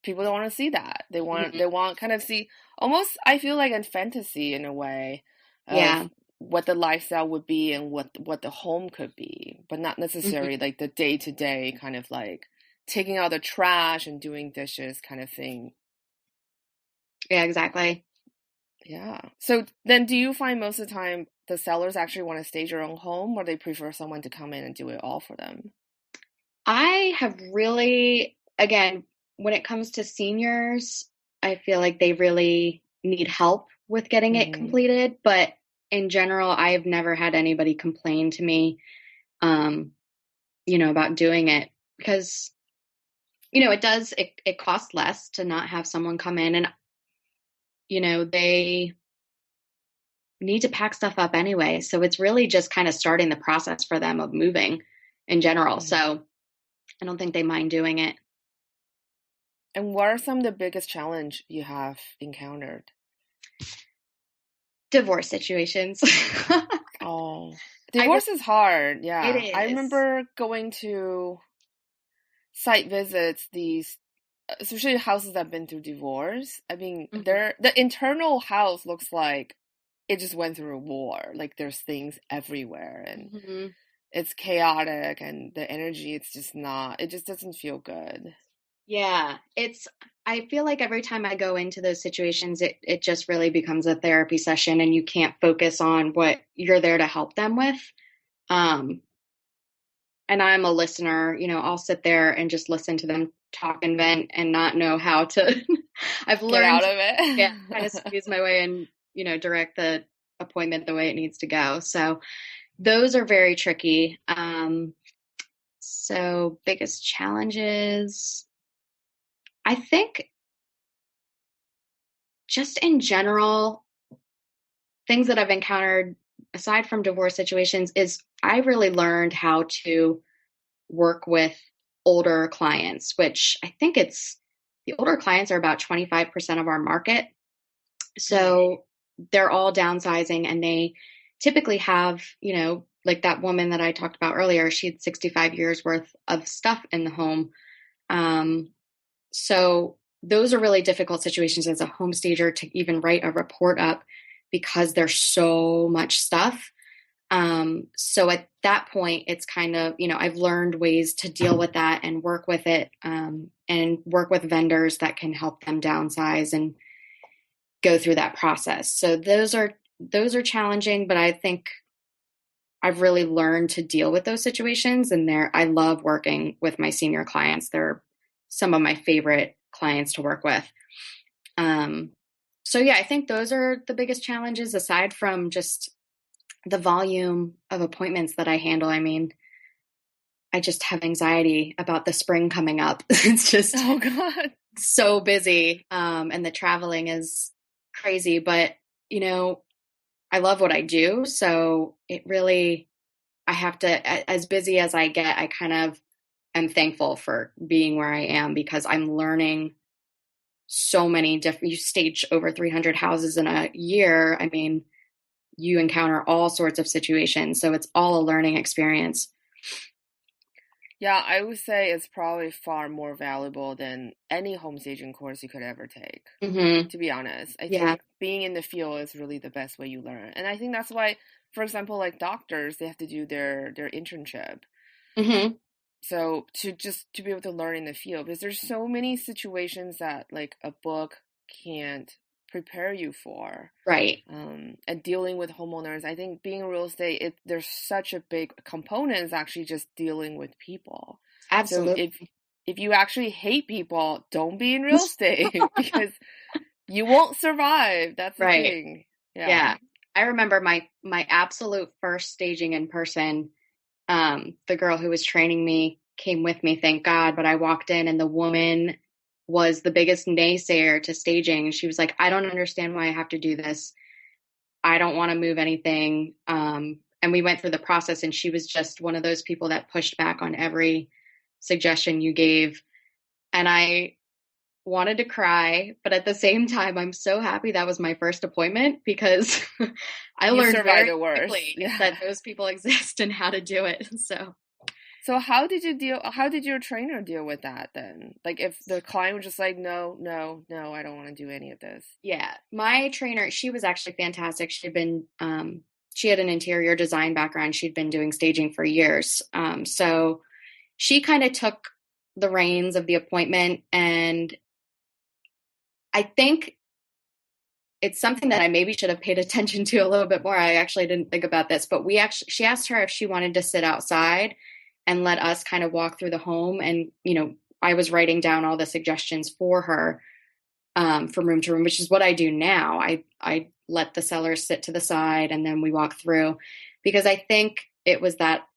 people don't want to see that. Hmm. They want kind of see, almost I feel like a fantasy in a way of Yeah. what the lifestyle would be and what the home could be, but not Hmm. necessarily like the day-to-day kind of like taking out the trash and doing dishes kind of thing. Yeah, exactly. Yeah. So then do you find most of the time the sellers actually want to stage their own home, or they prefer someone to come in and do it all for them? I have really, again, when it comes to seniors, I feel like they really need help with getting it Mm-hmm. completed. But in general, I have never had anybody complain to me, um, about doing it because, it costs less to not have someone come in and, they need to pack stuff up anyway. So it's really just kind of starting the process for them of moving in general. Mm-hmm. So I don't think they mind doing it. And what are some of the biggest challenge you have encountered? Divorce situations. Oh, I really, divorce is hard. it Yeah. I is. remember going to site visits, these especially houses that have been through divorce. I mean, Hmm. the internal house looks like it just went through a war. Like there's things everywhere and Hmm. it's chaotic and the energy, it's just not, it just doesn't feel good. Yeah, I feel like every time I go into those situations, it just really becomes a therapy session and you can't focus on what you're there to help them with. Um, and I'm a listener, I'll sit there and just listen to them talk and vent and not know how to, I've Get learned out to, of yeah, kind of it. squeeze my way and, direct the appointment the way it needs to go. So those are very tricky. So biggest challenges, I think just in general, things that I've encountered aside from divorce situations is I really learned how to work with older clients, which I think it's the older clients are about 25% of our market. So they're all downsizing and they typically have, like that woman that I talked about earlier, she had 65 years worth of stuff in the home. Um, so those are really difficult situations as a home stager to even write a report up because there's so much stuff. So at that point, it's kind of, I've learned ways to deal with that and work with it, and work with vendors that can help them downsize and go through that process. So those are challenging, but I think I've really learned to deal with those situations. And I love working with my senior clients. They're some of my favorite clients to work with. So yeah, I think those are the biggest challenges aside from just the volume of appointments that I handle. I mean, I just have anxiety about the spring coming up. It's just Oh God. so busy. And the traveling is crazy, but I love what I do. So I have to, as busy as I get, I kind of am thankful for being where I am because I'm learning so many different, you stage over 300 houses in a year. I mean, you encounter all sorts of situations. So it's all a learning experience. Yeah, I would say it's probably far more valuable than any home staging course you could ever take. Mm-hmm. To be honest, I Yeah. think being in the field is really the best way you learn. And I think that's why, for example, like doctors, they have to do their internship. Mm-hmm. So to be able to learn in the field, because there's so many situations that like a book can't prepare you for. Right. And dealing with homeowners, I think being in real estate, there's such a big component is actually just dealing with people. So Absolutely. if you actually hate people, don't be in real estate because you won't survive. That's the Right. thing. Yeah. Yeah. I remember my absolute first staging in person. The girl who was training me came with me, thank God, but I walked in and the woman was the biggest naysayer to staging. She was like, I don't understand why I have to do this. I don't want to move anything. And we went through the process and she was just one of those people that pushed back on every suggestion you gave. And I wanted to cry, but at the same time, I'm so happy that was my first appointment because I You learned survive very the worst. quickly Yeah. that those people exist and how to do it. So how did your trainer deal with that then? Like if the client was just like, no, no, no, I don't want to do any of this. Yeah, my trainer, she was actually fantastic. She had an interior design background. She'd been doing staging for years. So she kind of took the reins of the appointment. And I think it's something that I maybe should have paid attention to a little bit more. I actually didn't think about this, but she asked her if she wanted to sit outside and let us kind of walk through the home. And, I was writing down all the suggestions for her, from room to room, which is what I do now. I let the sellers sit to the side and then we walk through because I think it was that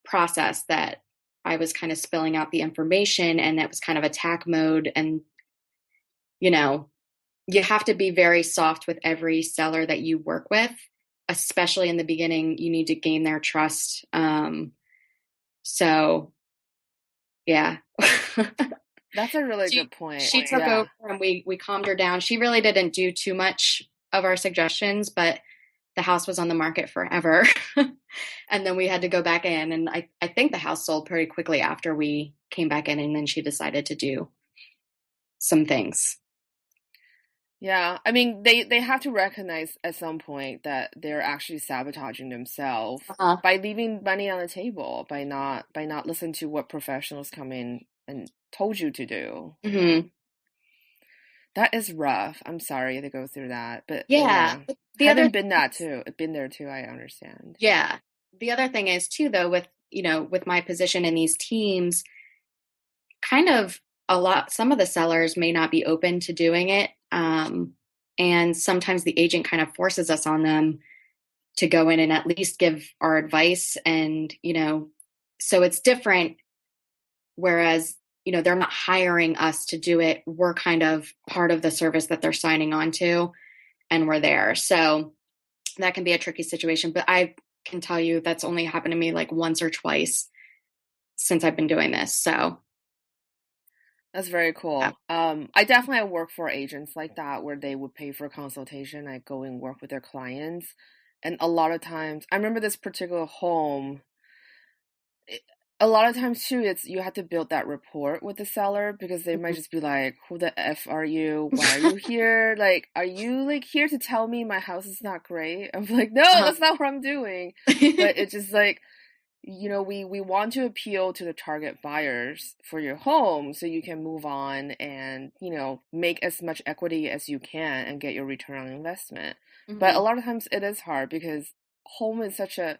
process that I was kind of spilling out the information and it was kind of attack mode. And, you have to be very soft with every seller that you work with, especially in the beginning. You need to gain their trust. So yeah. That's a really she good point. she took Yeah. over and we calmed her down. She really didn't do too much of our suggestions, but the house was on the market forever. And then we had to go back in and I think the house sold pretty quickly after we came back in and then she decided to do some things. Yeah, I mean they have to recognize at some point that they're actually sabotaging themselves Uh-huh. by leaving money on the table, by not listening to what professionals come in and told you to do. Mm-hmm. That is rough. I'm sorry to go through that, but Yeah. yeah, The other having been there too, I understand. Yeah. The other thing is too, though, with my position in these teams, kind of some of the sellers may not be open to doing it. And sometimes the agent kind of forces us on them to go in and at least give our advice. And, so it's different whereas, they're not hiring us to do it. We're kind of part of the service that they're signing on to, and we're there. So that can be a tricky situation, but I can tell you that's only happened to me like once or twice since I've been doing this. So That's very yeah. cool. I definitely have worked for agents like that where they would pay for a consultation. I go and work with their clients. And a lot of times, I remember this particular home. it- a lot of times too, it's you have to build that rapport with the seller because they might Mhm. just be like, "Who the F are you? Why are you here? Like, are you like here to tell me my house is not great?" I'm like, "No, Uh-huh. that's not what I'm doing." But it's just like we want to appeal to the target buyers for your home so you can move on and, make as much equity as you can and get your return on investment. But a Hmm. lot of times it is hard because home is such a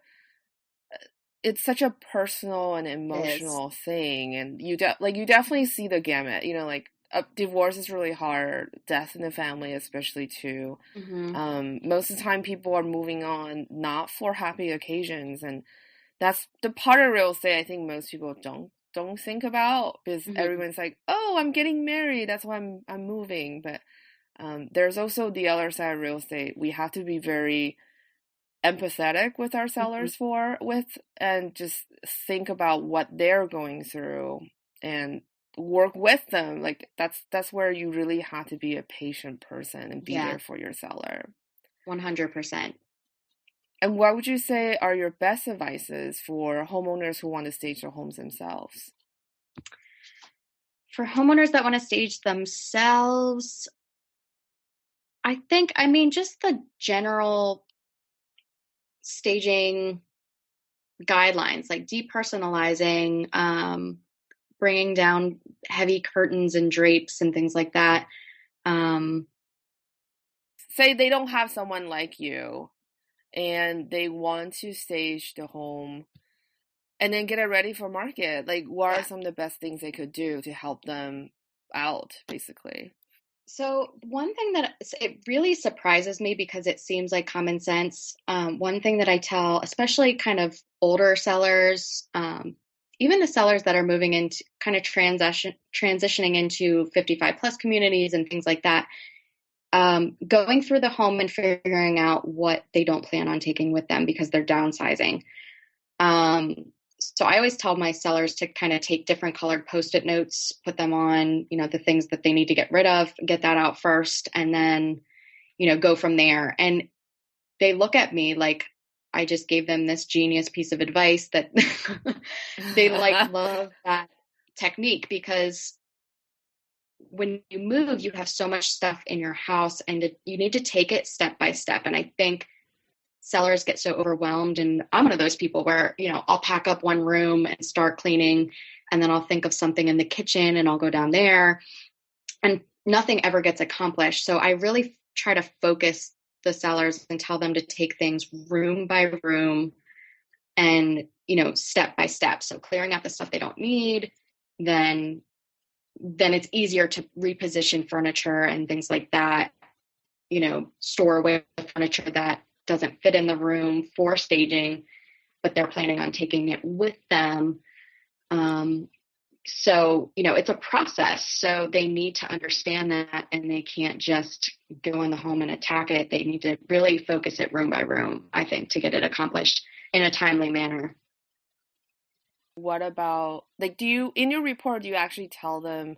personal and It is. emotional thing, and you definitely see the gamut, like divorce is really hard, death in the family especially too. Hmm. Most of the time people are moving on not for happy occasions, and that's the part of real estate I think most people don't think about because Hmm. everyone's like, "Oh, I'm getting married. That's why I'm moving." But there's also the other side of real estate. We have to be very empathetic with our Hmm. sellers and just think about what they're going through and work with them. Like that's where you really have to be a patient person and be Yeah, there for your seller. 100%. And what would you say are your best advices for homeowners who want to stage their homes themselves? For homeowners that want to stage themselves, I mean, just the general staging guidelines, like depersonalizing, bringing down heavy curtains and drapes and things like that. Um, Say they don't have someone like you and they want to stage the home and then get it ready for market. Like, what are yeah. some of the best things they could do to help them out, basically? So one thing that it really surprises me because it seems like common sense. One thing that I tell, especially kind of older sellers, even the sellers that are moving into kind of transitioning into 55 plus communities and things like that, going through the home and figuring out what they don't plan on taking with them because they're downsizing. Um, so I always tell my sellers to kind of take different colored post-it notes, put them on, the things that they need to get rid of, get that out first, and then, go from there. And they look at me like I just gave them this genius piece of advice that they like love that technique because when you move, you have so much stuff in your house and you need to take it step by step. And I think sellers get so overwhelmed, and I'm one of those people where I'll pack up one room and start cleaning, and then I'll think of something in the kitchen and I'll go down there, and nothing ever gets accomplished. So I really try to focus the sellers and tell them to take things room by room and step by step. So clearing out the stuff they don't need, then it's easier to reposition furniture and things like that, store away furniture that doesn't fit in the room for staging, but they're planning on taking it with them. Um, so, it's a process. So they need to understand that, and they can't just go in the home and attack it. They need to really focus it room by room, I think, to get it accomplished in a timely manner. What about, like, in your report, do you actually tell them,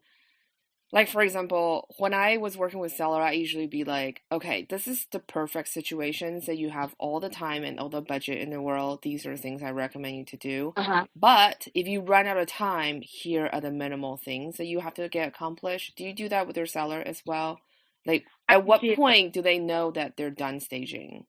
like, for example, when I was working with seller, I usually be like, okay, this is the perfect situations that you have all the time and all the budget in the world. These are things I recommend you to do. Uh-huh. But if you run out of time, here are the minimal things that you have to get accomplished. Do you do that with your seller as well? Like, I at what do. point do they know that they're done staging?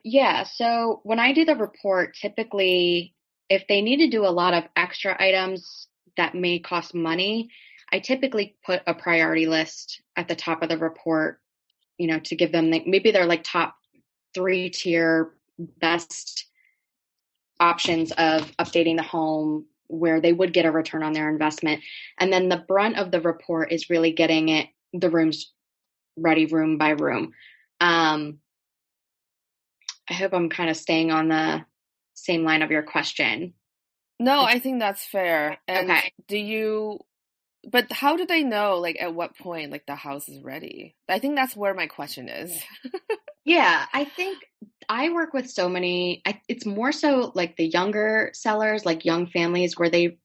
Yeah. So when I do the report, typically, if they need to do a lot of extra items that may cost money, I typically put a priority list at the top of the report, to give them maybe they're like top 3 tier best options of updating the home where they would get a return on their investment. And then the brunt of the report is really getting the rooms ready room by room. Um, I hope I'm kind of staying on the same line of your question. No, I think that's fair. And Okay. but how do they know, like, at what point, like, the house is ready? I think that's where my question is. Yeah, I think I work with so many, it's more so like the younger sellers, like young families where they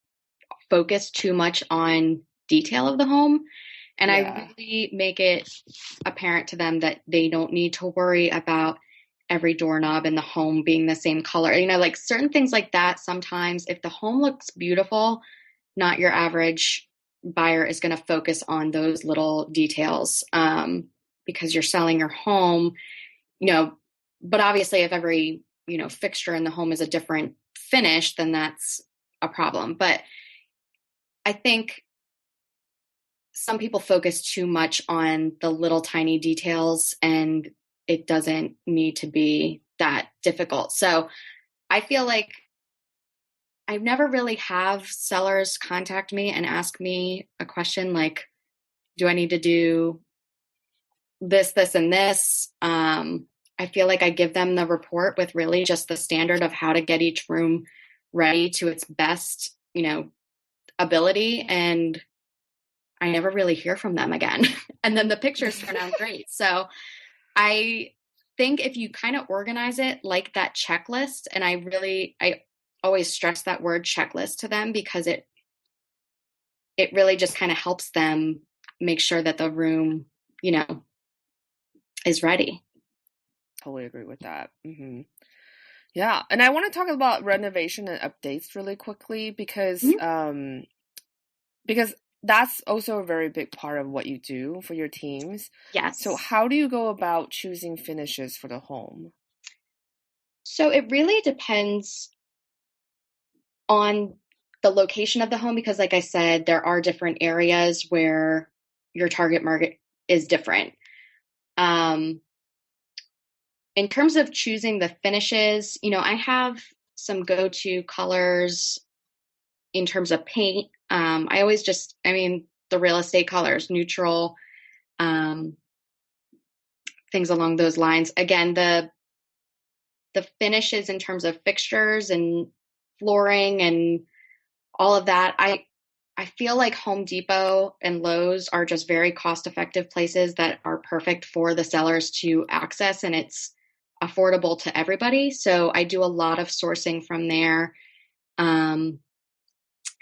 focus too much on detail of the home. And I Yeah. really make it apparent to them that they don't need to worry about every doorknob in the home being the same color. Like certain things like that. Sometimes if the home looks beautiful, not your average buyer is going to focus on those little details, because you're selling your home, you know, but obviously if every, fixture in the home is a different finish, then that's a problem. But I think some people focus too much on the little tiny details, and it doesn't need to be that difficult. So I feel like I've never really have sellers contact me and ask me a question like, do I need to do this, and this? I feel like I give them the report with really just the standard of how to get each room ready to its best, ability. And I never really hear from them again. And then the pictures turn out great. So I think if you kind of organize it like that checklist, and I always stress that word checklist to them because it really just kind of helps them make sure that the room, is ready. Totally agree with that. Yeah, and I want to talk about renovation and updates really quickly Mhm. because that's also a very big part of what you do for your teams. So Yes. how do you go about choosing finishes for the home? So it really depends on the location of the home because, like I said, there are different areas where your target market is different. Um, in terms of choosing the finishes, I have some go-to colors in terms of paint. I always the real estate colors, neutral, um, things along those lines. Again, the finishes in terms of fixtures and flooring and all of that. I feel like Home Depot and Lowe's are just very cost effective places that are perfect for the sellers to access, and it's affordable to everybody. So I do a lot of sourcing from there. Um,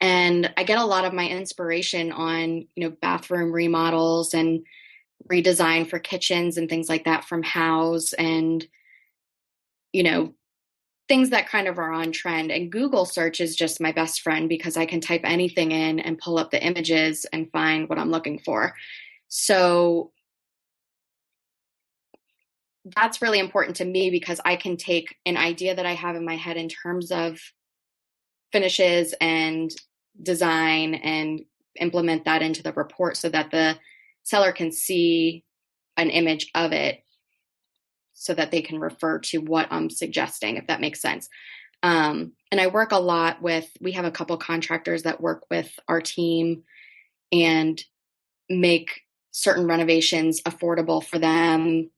and I get a lot of my inspiration on, bathroom remodels and redesign for kitchens and things like that from House and, you know, things that kind of are on trend. And Google search is just my best friend because I can type anything in and pull up the images and find what I'm looking for. So that's really important to me because I can take an idea that I have in my head in terms of finishes and design and implement that into the report so that the seller can see an image of it so that they can refer to what I'm suggesting, if that makes sense. And I work a lot we have a couple contractors that work with our team and make certain renovations affordable for them.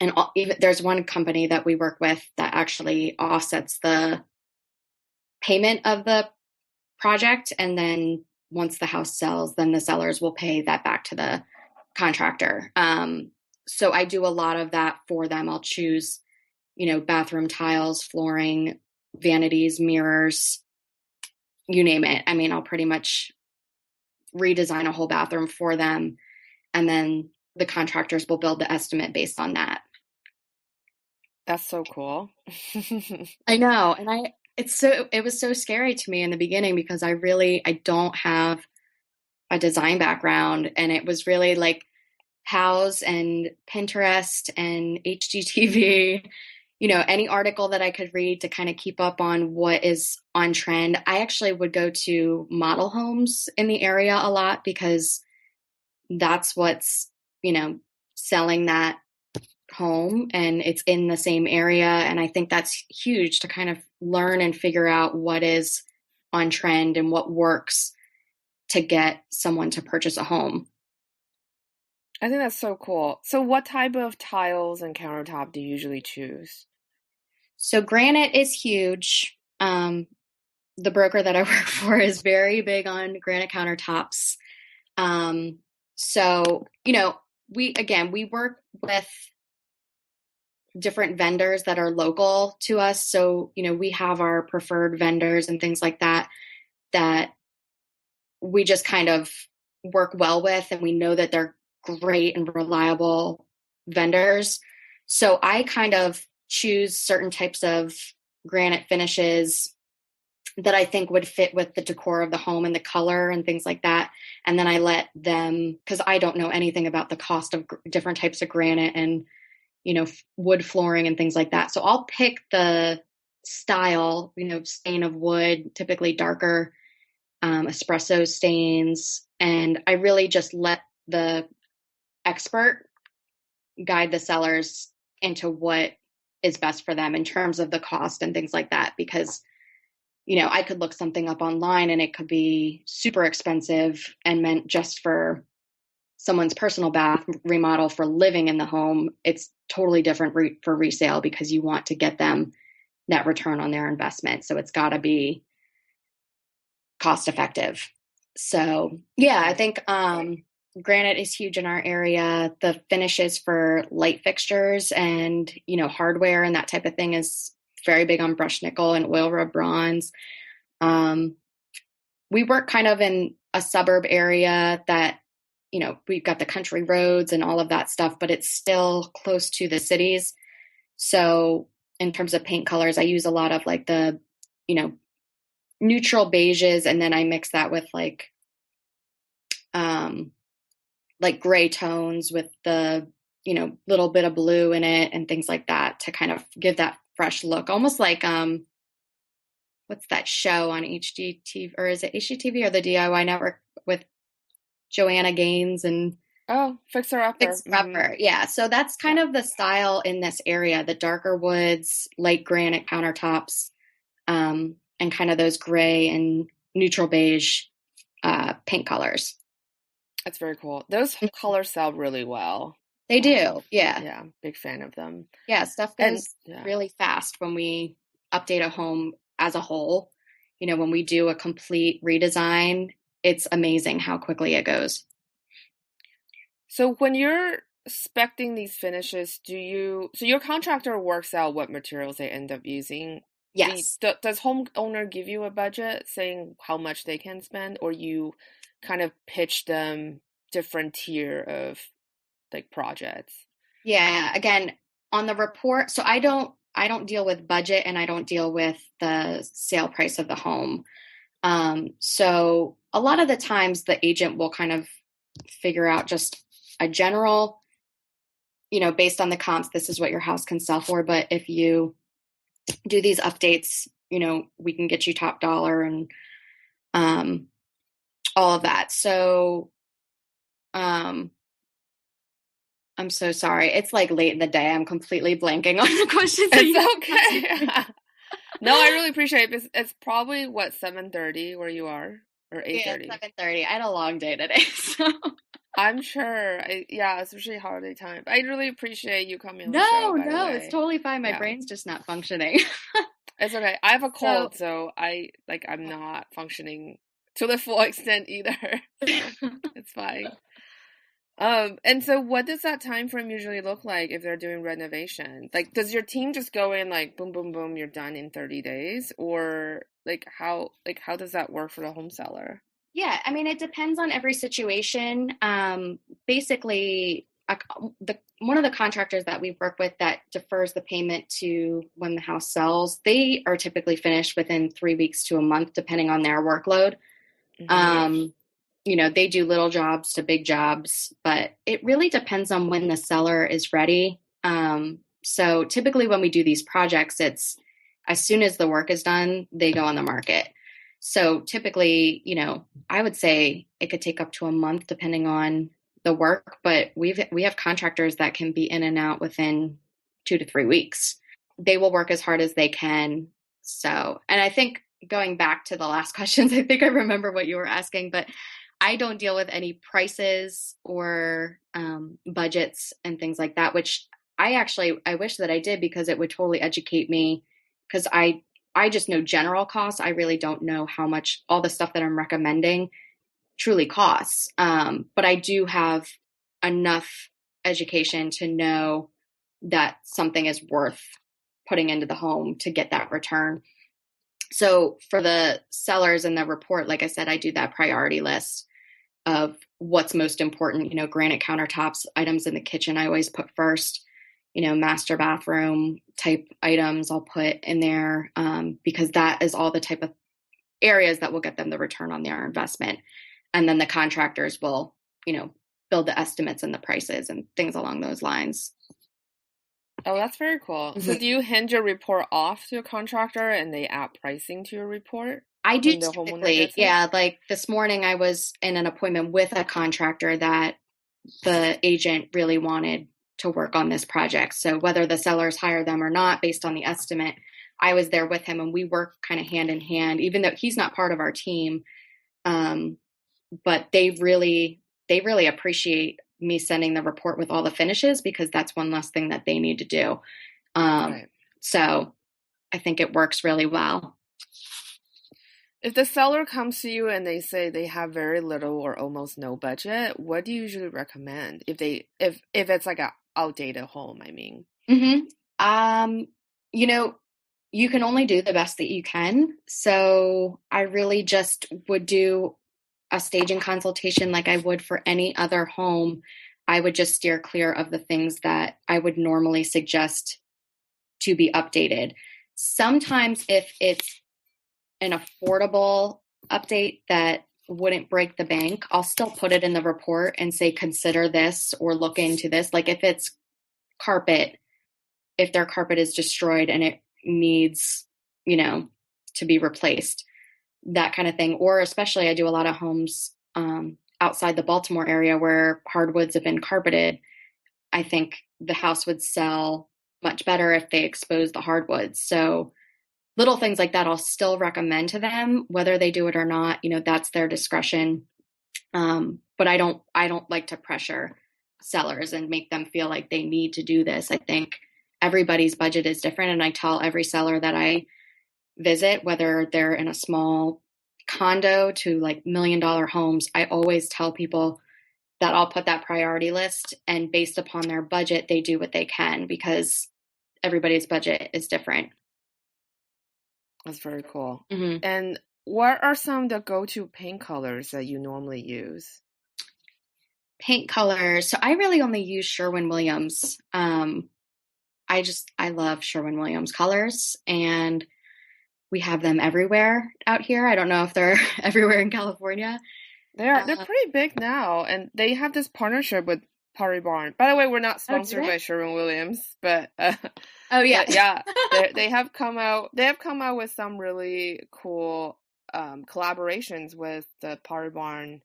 And even there's one company that we work with that actually offsets the payment of the project. And then once the house sells, then the sellers will pay that back to the contractor. So I do a lot of that for them. I'll choose, bathroom tiles, flooring, vanities, mirrors, you name it. I mean, I'll pretty much redesign a whole bathroom for them. And then the contractors will build the estimate based on that. That's so cool. I know. And it was so scary to me in the beginning because I don't have a design background. And it was really like House and Pinterest and HGTV, any article that I could read to kind of keep up on what is on trend. I actually would go to model homes in the area a lot because that's what's, selling that home and it's in the same area. And I think that's huge to kind of learn and figure out what is on trend and what works to get someone to purchase a home. I think that's so cool. So what type of tiles and countertop do you usually choose? So granite is huge. the broker that I work for is very big on granite countertops. Um, so, we work with different vendors that are local to us. So, we have our preferred vendors and things like that, that we just kind of work well with, and we know that they're great and reliable vendors. So I kind of choose certain types of granite finishes that I think would fit with the decor of the home and the color and things like that. And then I let them, because I don't know anything about the cost of different types of granite and, wood flooring and things like that. So I'll pick the style, stain of wood, typically darker espresso stains. And I really just let the expert guide the sellers into what is best for them in terms of the cost and things like that. Because, I could look something up online and it could be super expensive and meant just for someone's personal bath remodel for living in the home. It's totally different for resale because you want to get them net return on their investment. So it's got to be cost effective. So yeah, I think granite is huge in our area. The finishes for light fixtures and, hardware and that type of thing is very big on brushed nickel and oil rub bronze. We work kind of in a suburb area that, we've got the country roads and all of that stuff, but it's still close to the cities. So in terms of paint colors, I use a lot of like the, neutral beiges, and then I mix that with like gray tones with the, little bit of blue in it and things like that to kind of give that fresh look. Almost like what's that show on HGTV, or is it HGTV or the DIY network with Joanna Gaines and Fixer Upper. Fixer Upper. Mm-hmm. Yeah. So that's kind of the style in this area, the darker woods, light granite countertops, and kind of those gray and neutral beige paint colors. That's very cool. Those colors sell really well. They do. Yeah. Yeah. Big fan of them. Yeah. Stuff goes really fast when we update a home as a whole. When we do a complete redesign, it's amazing how quickly it goes. So when you're spec'ing these finishes, so your contractor works out what materials they end up using? Yes. Does homeowner give you a budget saying how much they can spend, or you kind of pitch them different tier of like projects? Yeah. Again, on the report, so I don't deal with budget, and I don't deal with the sale price of the home. So a lot of the times the agent will kind of figure out just a general, based on the comps, this is what your house can sell for. But if you do these updates, we can get you top dollar and all of that. So I'm so sorry. It's like late in the day. I'm completely blanking on the questions. It's okay. No, I really appreciate it. It's probably 7:30 where you are, or 8:30. Yeah, 7:30. I had a long day today, so I'm sure. Especially holiday time. I really appreciate you coming on the show. No, it's totally fine. My brain's just not functioning. It's okay. I have a cold, so I'm not functioning to the full extent either. So it's fine. And so what does that time frame usually look like if they're doing renovations? Like, does your team just go in like boom, boom, boom, you're done in 30 days? Or how does that work for the home seller? Yeah, I mean, it depends on every situation. Basically, one of the contractors that we work with that defers the payment to when the house sells, they are typically finished within 3 weeks to a month, depending on their workload. Mm-hmm. They do little jobs to big jobs, but it really depends on when the seller is ready. So typically when we do these projects, it's as soon as the work is done, they go on the market. So typically, I would say it could take up to a month depending on the work, but we have contractors that can be in and out within 2 to 3 weeks. They will work as hard as they can. So, and I think going back to the last questions, I think I remember what you were asking, but I don't deal with any prices or budgets and things like that, which I wish that I did, because it would totally educate me, because I I just know general costs. I really don't know how much all the stuff that I'm recommending truly costs. But I do have enough education to know that something is worth putting into the home to get that return. So for the sellers in the report, like I said, I do that priority list of what's most important. Granite countertops, items in the kitchen, I always put first. Master bathroom type items I'll put in there, because that is all the type of areas that will get them the return on their investment. And then the contractors will, build the estimates and the prices and things along those lines. Oh, that's very cool. So do you hand your report off to a contractor and they add pricing to your report? I do When the homeowner typically, gets it? yeah. Like this morning, I was in an appointment with a contractor that the agent really wanted to work on this project. So whether the sellers hire them or not, based on the estimate, I was there with him and we work kind of hand in hand, even though he's not part of our team. But they really appreciate me sending the report with all the finishes, because that's one less thing that they need to do. Right. So I think it works really well. If the seller comes to you and they say they have very little or almost no budget, what do you usually recommend if it's like a outdated home, I mean? You can only do the best that you can. So I really just would do a staging consultation like I would for any other home. I would just steer clear of the things that I would normally suggest to be updated. Sometimes if it's an affordable update that wouldn't break the bank, I'll still put it in the report and say, consider this or look into this. Like if it's carpet, if their carpet is destroyed and it needs, to be replaced, that kind of thing. Or especially I do a lot of homes outside the Baltimore area where hardwoods have been carpeted. I think the house would sell much better if they expose the hardwoods. So little things like that, I'll still recommend to them, whether they do it or not, that's their discretion. But I don't like to pressure sellers and make them feel like they need to do this. I think everybody's budget is different. And I tell every seller that I visit, whether they're in a small condo to like $1 million homes, I always tell people that I'll put that priority list, and based upon their budget, they do what they can, because everybody's budget is different. That's very cool. Mm-hmm. And what are some of the go-to paint colors that you normally use? Paint colors. So I really only use Sherwin-Williams. I love Sherwin-Williams colors, and we have them everywhere out here. I don't know if they're everywhere in California. They're pretty big now, and they have this partnership with Pottery Barn. By the way, we're not sponsored by Sherwin-Williams, but oh yeah, but yeah, they have come out. They have come out with some really cool collaborations with the Pottery Barn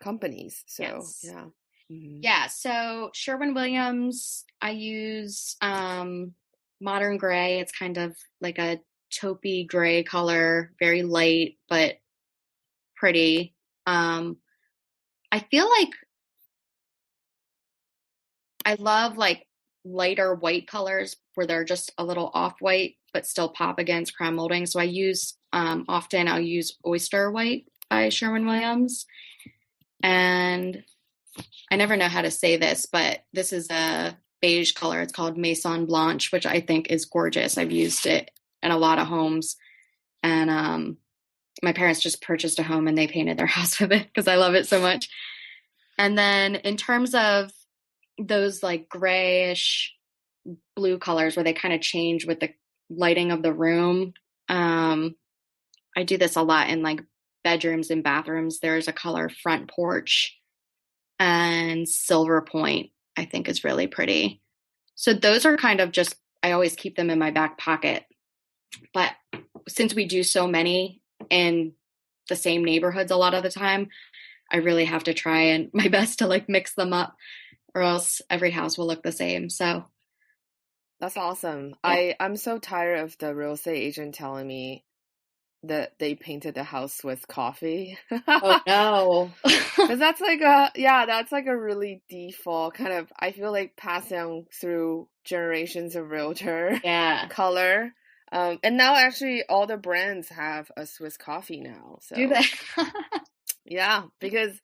companies. So yes. yeah. Mm-hmm. Yeah, so Sherwin-Williams, I use Modern Gray. It's kind of like a taupey gray color, very light but pretty. I feel like I love like lighter white colors where they're just a little off-white but still pop against crown molding. So I use often I'll use Oyster White by Sherwin-Williams. And I never know how to say this, but this is a beige color. It's called Maison Blanche, which I think is gorgeous. I've used it in a lot of homes. And my parents just purchased a home and they painted their house with it because I love it so much. And then in terms of those like grayish blue colors where they kind of change with the lighting of the room, I do this a lot in like bedrooms and bathrooms. There's a color Front Porch, and Silver Point, I think, is really pretty. So those are kind of just, I always keep them in my back pocket. But since we do so many in the same neighborhoods a lot of the time, I really have to try and my best to like mix them up, or else every house will look the same. So that's awesome. Yeah. I'm so tired of the real estate agent telling me that they painted the house with coffee. Oh no. Because that's like a really default kind of, I feel like passed down through generations of realtor Yeah. color. And now actually all the brands have a Swiss coffee now. Do So they? yeah, because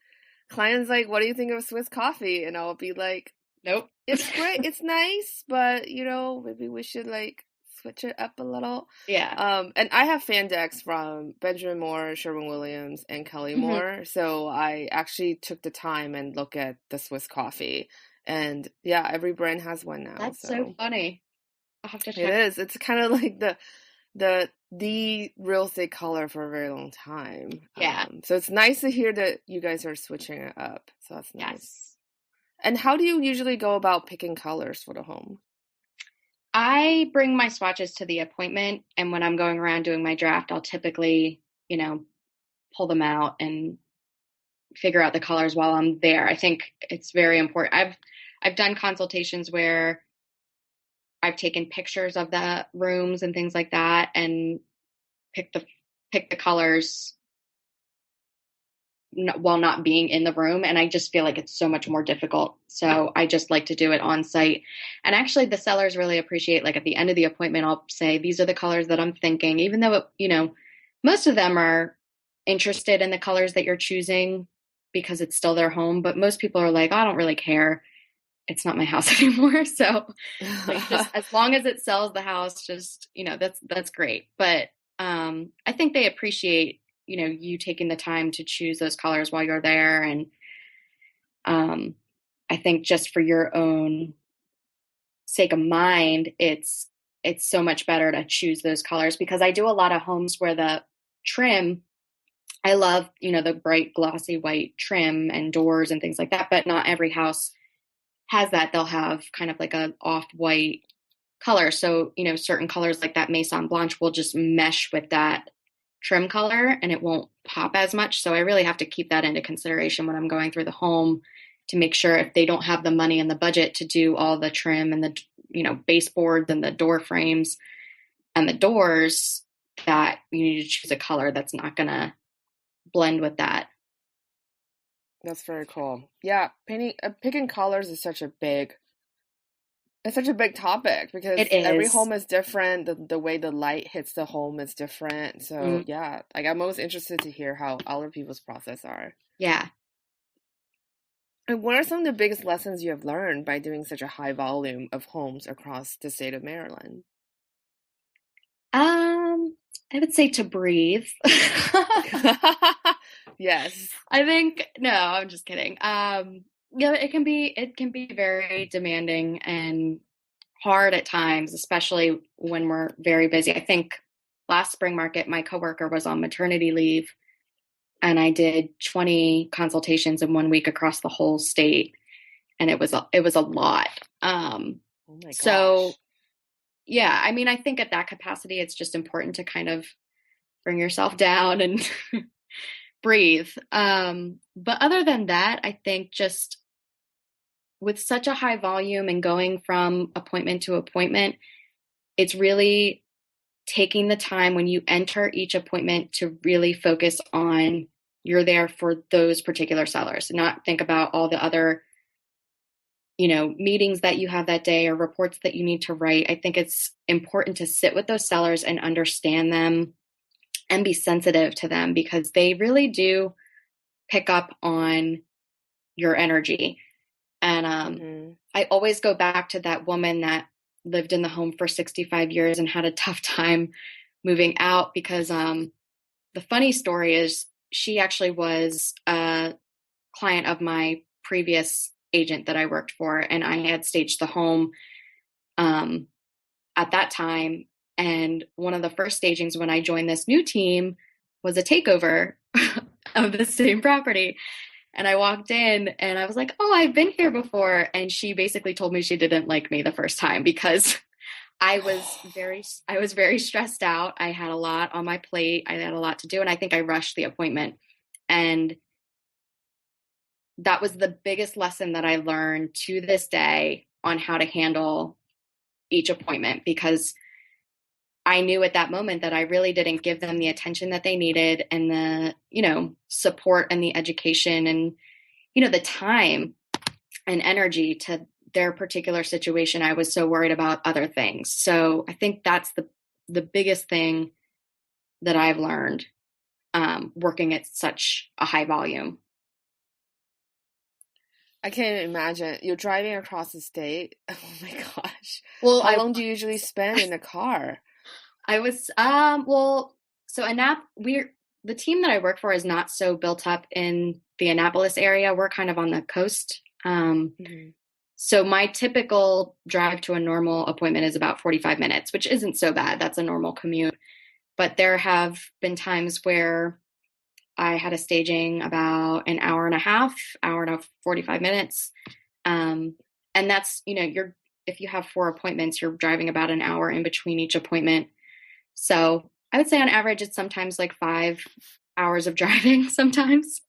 clients like, what do you think of Swiss coffee? And I'll be like, Nope. it's great, it's nice, but maybe we should like switch it up a little. Yeah. And I have fan decks from Benjamin Moore, Sherwin-Williams, and Kelly Hmm. Moore. So I actually took the time and look at the Swiss coffee. And yeah, every brand has one now. That's so So funny. I'll have to it check. is. It's kind of like the real estate color for a very long time. Yeah. So it's nice to hear that you guys are switching it up. So that's nice. Yes. And how do you usually go about picking colors for the home? I bring my swatches to the appointment, and when I'm going around doing my draft, I'll typically, pull them out and figure out the colors while I'm there. I think it's very important. I've done consultations where I've taken pictures of the rooms and things like that and pick the colors while not being in the room, and I just feel like it's so much more difficult. So I just like to do it on site. And actually the sellers really appreciate, like, at the end of the appointment I'll say these are the colors that I'm thinking, even though most of them are interested in the colors that you're choosing because it's still their home, but most people are like, oh, I don't really care, it's not my house anymore. So like, just as long as it sells the house, just that's great. But I think they appreciate you taking the time to choose those colors while you're there. And I think just for your own sake of mind, it's so much better to choose those colors, because I do a lot of homes where the trim, I love the bright glossy white trim and doors and things like that, but not every house has that. They'll have kind of like a off-white color. So, certain colors like that Maison Blanche will just mesh with that trim color and it won't pop as much. So I really have to keep that into consideration when I'm going through the home, to make sure if they don't have the money and the budget to do all the trim and the, baseboards and the door frames and the doors, that you need to choose a color that's not going to blend with that. That's very cool. Yeah, picking colors is it's such a big topic because It every is. home is different. The way the light hits the home is different. So Mm, yeah, like I'm most interested to hear how other people's process are. yeah. And what are some of the biggest lessons you have learned by doing such a high volume of homes across the state of Maryland? I would say to breathe. Yes. I think no, I'm just kidding. Yeah, it can be very demanding and hard at times, especially when we're very busy. I think last spring market, my coworker was on maternity leave, and I did 20 consultations in 1 week across the whole state, and it was a lot. Oh my So gosh. yeah, I mean, I think at that capacity, it's just important to kind of bring yourself down and breathe. But other than that, I think just with such a high volume and going from appointment to appointment, it's really taking the time when you enter each appointment to really focus on you're there for those particular sellers, not think about all the other meetings that you have that day or reports that you need to write. I think it's important to sit with those sellers and understand them and be sensitive to them, because they really do pick up on your energy. And Hmm. I always go back to that woman that lived in the home for 65 years and had a tough time moving out, because the funny story is she actually was a client of my previous agent that I worked for, and I had staged the home um, at that time. And one of the first stagings when I joined this new team was a takeover of the same property. And I walked in and I was like, oh, I've been here before. And she basically told me she didn't like me the first time because I was very stressed out. I had a lot on my plate. I had a lot to do. And I think I rushed the appointment. And that was the biggest lesson that I learned to this day on how to handle each appointment, because I knew at that moment that I really didn't give them the attention that they needed, and the, support and the education and, the time and energy to their particular situation. I was so worried about other things. So I think that's the biggest thing that I've learned working at such a high volume. I can't imagine. You're driving across the state. Oh my gosh. Well, How long do you usually spend in the car? I was so the team that I work for is not so built up in the Annapolis area. We're kind of on the coast. So my typical drive to a normal appointment is about 45 minutes, which isn't so bad. That's a normal commute. But there have been times where I had a staging about an hour and a half, hour and 45 minutes. And that's, if you have 4 appointments, you're driving about an hour in between each appointment. So I would say on average, it's sometimes like 5 hours of driving sometimes.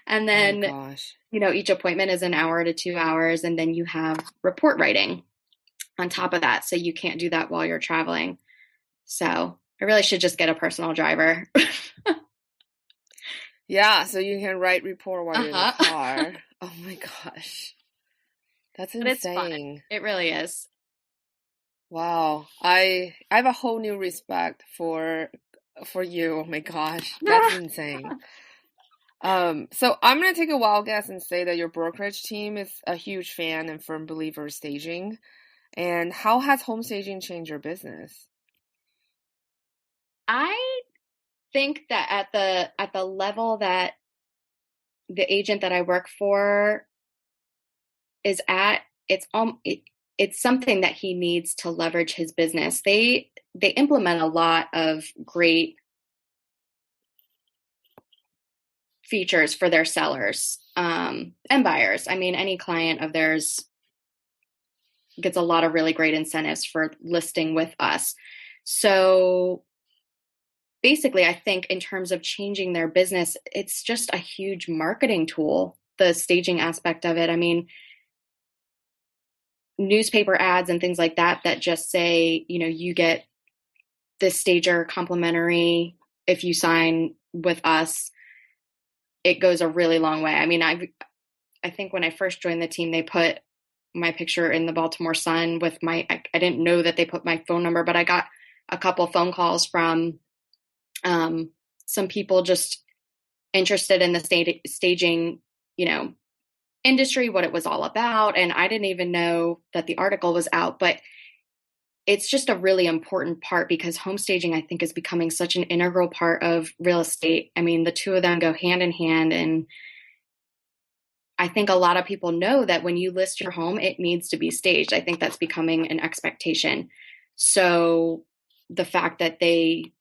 And then, each appointment is an hour to 2 hours. And then you have report writing on top of that. So you can't do that while you're traveling. So I really should just get a personal driver. Yeah, so you can write report while you're in the car. Oh my gosh. That's insane. But it's fun. It really is. Wow. I have a whole new respect for you. Oh my gosh. That's insane. So I'm going to take a wild guess and say that your brokerage team is a huge fan and firm believer of staging. And how has home staging changed your business? I think that at the level that the agent that I work for is at, it's something that he needs to leverage his business. They implement a lot of great features for their sellers and buyers. I mean, any client of theirs gets a lot of really great incentives for listing with us. So basically, I think in terms of changing their business, it's just a huge marketing tool, the staging aspect of it. I mean, newspaper ads and things like that just say, you get this stager complimentary if you sign with us. It goes a really long way. I mean, I think when I first joined the team, they put my picture in the Baltimore Sun with I didn't know that they put my phone number, but I got a couple phone calls from some people just interested in the staging, industry, what it was all about. And I didn't even know that the article was out, but it's just a really important part because home staging, I think, is becoming such an integral part of real estate. I mean, the two of them go hand in hand. And I think a lot of people know that when you list your home, it needs to be staged. I think that's becoming an expectation. So the fact that they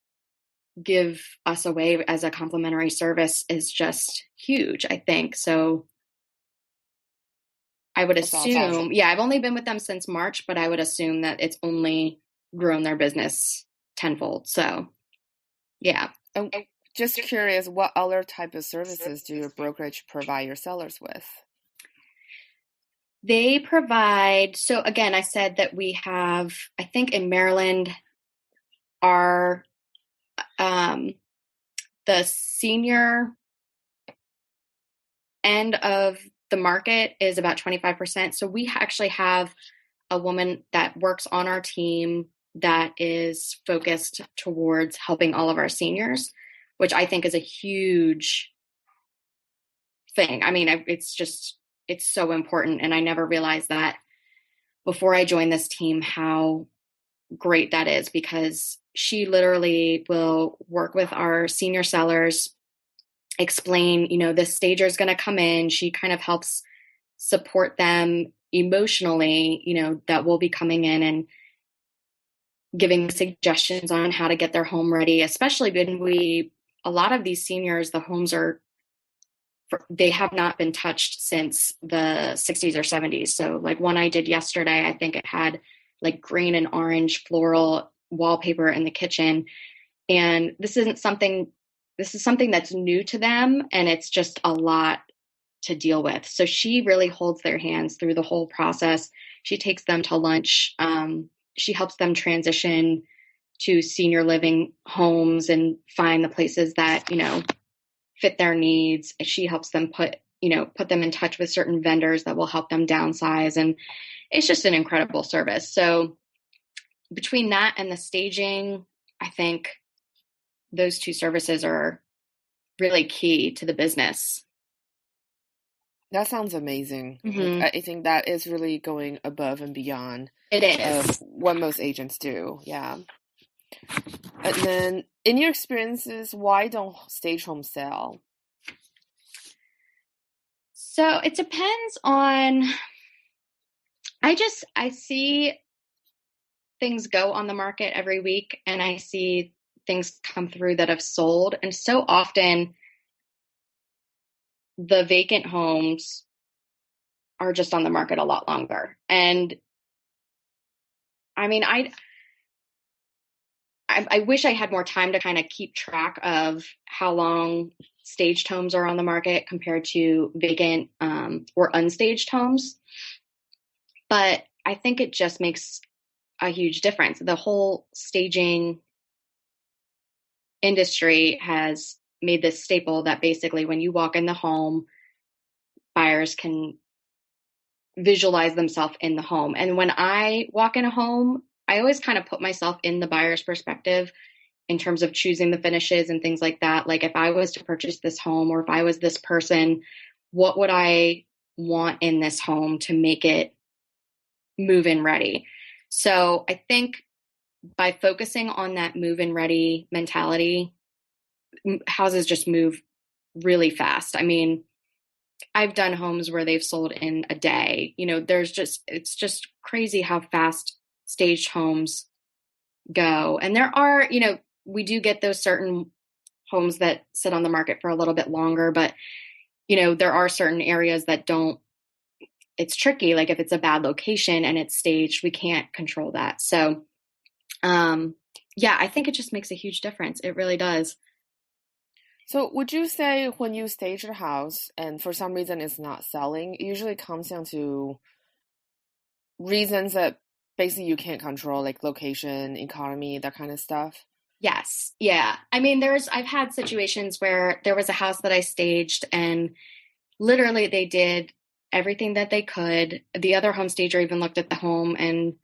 give us away as a complimentary service is just huge, I think. So I would assume, awesome. Yeah, I've only been with them since March, but I would assume that it's only grown their business tenfold. So, yeah. I'm just curious, what other type of services do your brokerage provide your sellers with? They provide, so again, I said that we have, I think in Maryland, our the senior end of the market is about 25%. So we actually have a woman that works on our team that is focused towards helping all of our seniors, which I think is a huge thing. I mean, it's so important. And I never realized that before I joined this team, how great that is, because she literally will work with our senior sellers, explain, this stager is going to come in. She kind of helps support them emotionally, that will be coming in and giving suggestions on how to get their home ready, especially when a lot of these seniors, the homes they have not been touched since the 60s or 70s. So like one I did yesterday, I think it had like green and orange floral wallpaper in the kitchen. And this is something that's new to them, and it's just a lot to deal with. So she really holds their hands through the whole process. She takes them to lunch. She helps them transition to senior living homes and find the places that, fit their needs. She helps them put them in touch with certain vendors that will help them downsize. And it's just an incredible service. So between that and the staging, I think those two services are really key to the business. That sounds amazing. Like, Hmm. I think that is really going above and beyond It of is. what most agents do. Yeah. And then, in your experiences, why don't stage homes sell? So it depends on, I see things go on the market every week and I see things come through that have sold. And so often the vacant homes are just on the market a lot longer. And I mean, I wish I had more time to kind of keep track of how long staged homes are on the market compared to vacant or unstaged homes. But I think it just makes a huge difference. The whole staging industry has made this staple that basically when you walk in the home, buyers can visualize themselves in the home. And when I walk in a home, I always kind of put myself in the buyer's perspective in terms of choosing the finishes and things like that. Like if I was to purchase this home or if I was this person, what would I want in this home to make it move in ready? So I think by focusing on that move in ready mentality, houses just move really fast. I mean, I've done homes where they've sold in a day. It's just crazy how fast staged homes go. And there are, we do get those certain homes that sit on the market for a little bit longer, but there are certain areas that don't, it's tricky. Like if it's a bad location and it's staged, we can't control that. So, yeah, I think it just makes a huge difference. It really does. So, would you say when you stage a house and for some reason it's not selling, it usually comes down to reasons that basically you can't control, like location, economy, that kind of stuff? Yes. Yeah. I mean, I've had situations where there was a house that I staged and literally they did everything that they could. The other home stager even looked at the home and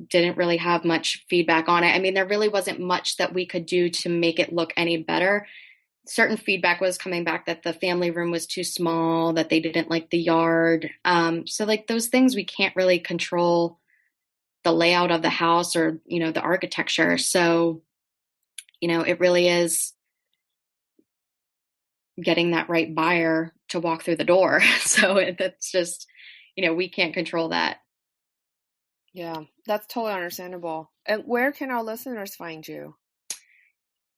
didn't really have much feedback on it. I mean, there really wasn't much that we could do to make it look any better. Certain feedback was coming back that the family room was too small, that they didn't like the yard. So like those things we can't really control the layout of the house or, the architecture. So, it really is getting that right buyer to walk through the door. So that's just, we can't control that. Yeah, that's totally understandable. And where can our listeners find you?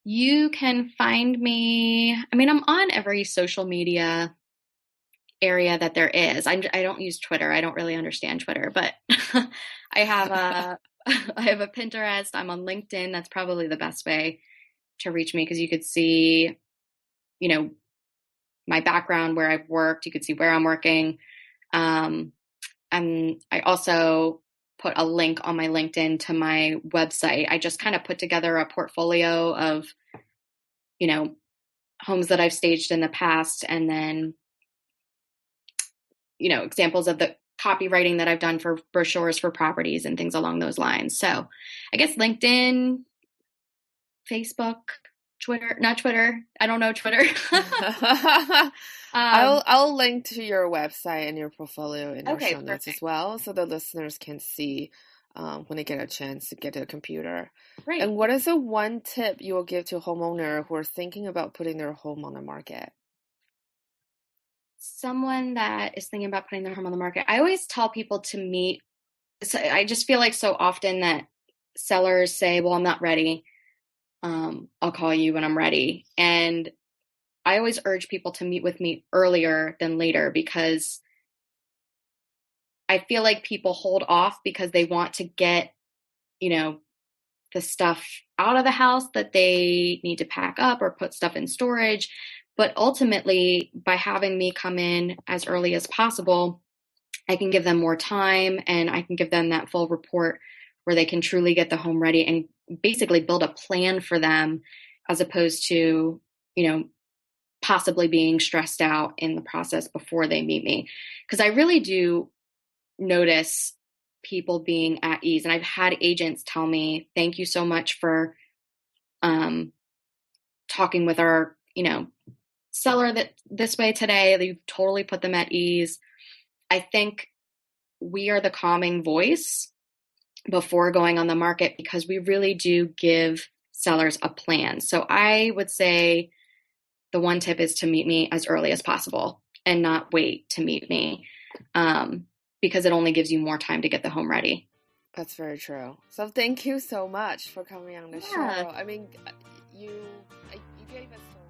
You can find me, I mean, I'm on every social media area that there is. I don't use Twitter. I don't really understand Twitter, but I have a I have a Pinterest. I'm on LinkedIn. That's probably the best way to reach me because you could see, you know, my background, where I've worked. You could see where I'm working. Um, and I also put a link on my LinkedIn to my website. I just kind of put together a portfolio of, you know, homes that I've staged in the past and then, examples of the copywriting that I've done for brochures for properties and things along those lines. So I guess LinkedIn, Facebook, Twitter, not Twitter. I don't know Twitter. I'll link to your website and your portfolio in our Okay, show notes as perfect. well, so the listeners can see when they get a chance to get to a computer. Great. And what is the one tip you will give to a homeowner who are thinking about putting their home on the market? Someone that is thinking about putting their home on the market, I always tell people to meet. So I just feel like so often that sellers say, well, I'm not ready. I'll call you when I'm ready. And I always urge people to meet with me earlier than later because I feel like people hold off because they want to get, you know, the stuff out of the house that they need to pack up or put stuff in storage. But ultimately, by having me come in as early as possible, I can give them more time and I can give them that full report where they can truly get the home ready and basically build a plan for them as opposed to, possibly being stressed out in the process before they meet me. Because I really do notice people being at ease. And I've had agents tell me, thank you so much for talking with our, seller that this way today. You've totally put them at ease. I think we are the calming voice before going on the market because we really do give sellers a plan. So I would say the one tip is to meet me as early as possible and not wait to meet me, because it only gives you more time to get the home ready. That's very true. So thank you so much for coming on the show. I mean, you gave us so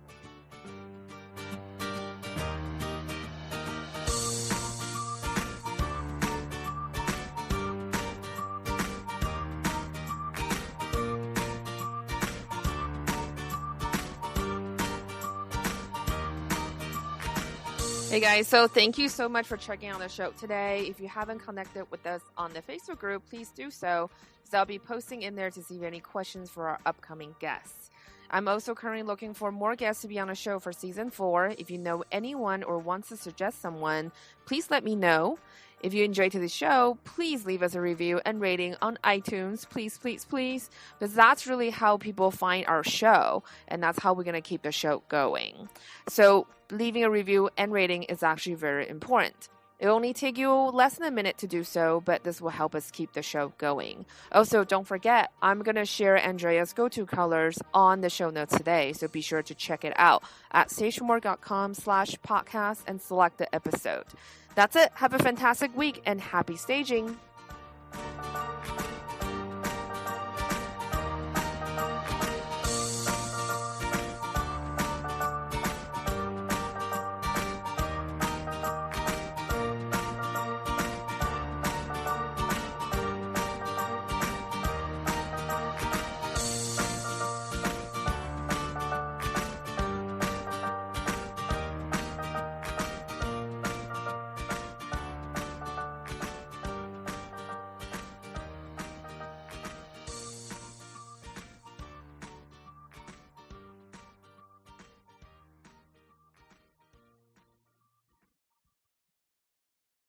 Hey guys, so thank you so much for checking out the show today. If you haven't connected with us on the Facebook group, please do so, because I'll be posting in there to see if you have any questions for our upcoming guests. I'm also currently looking for more guests to be on the show for season 4. If you know anyone or want to suggest someone, please let me know. If you enjoyed today's show, please leave us a review and rating on iTunes. Please, please, please. Because that's really how people find our show. And that's how we're going to keep the show going. So leaving a review and rating is actually very important. It'll only take you less than a minute to do so, but this will help us keep the show going. Also, don't forget, I'm going to share Andrea's go-to colors on the show notes today, so be sure to check it out at stageformore.com/podcast and select the episode. That's it. Have a fantastic week and happy staging.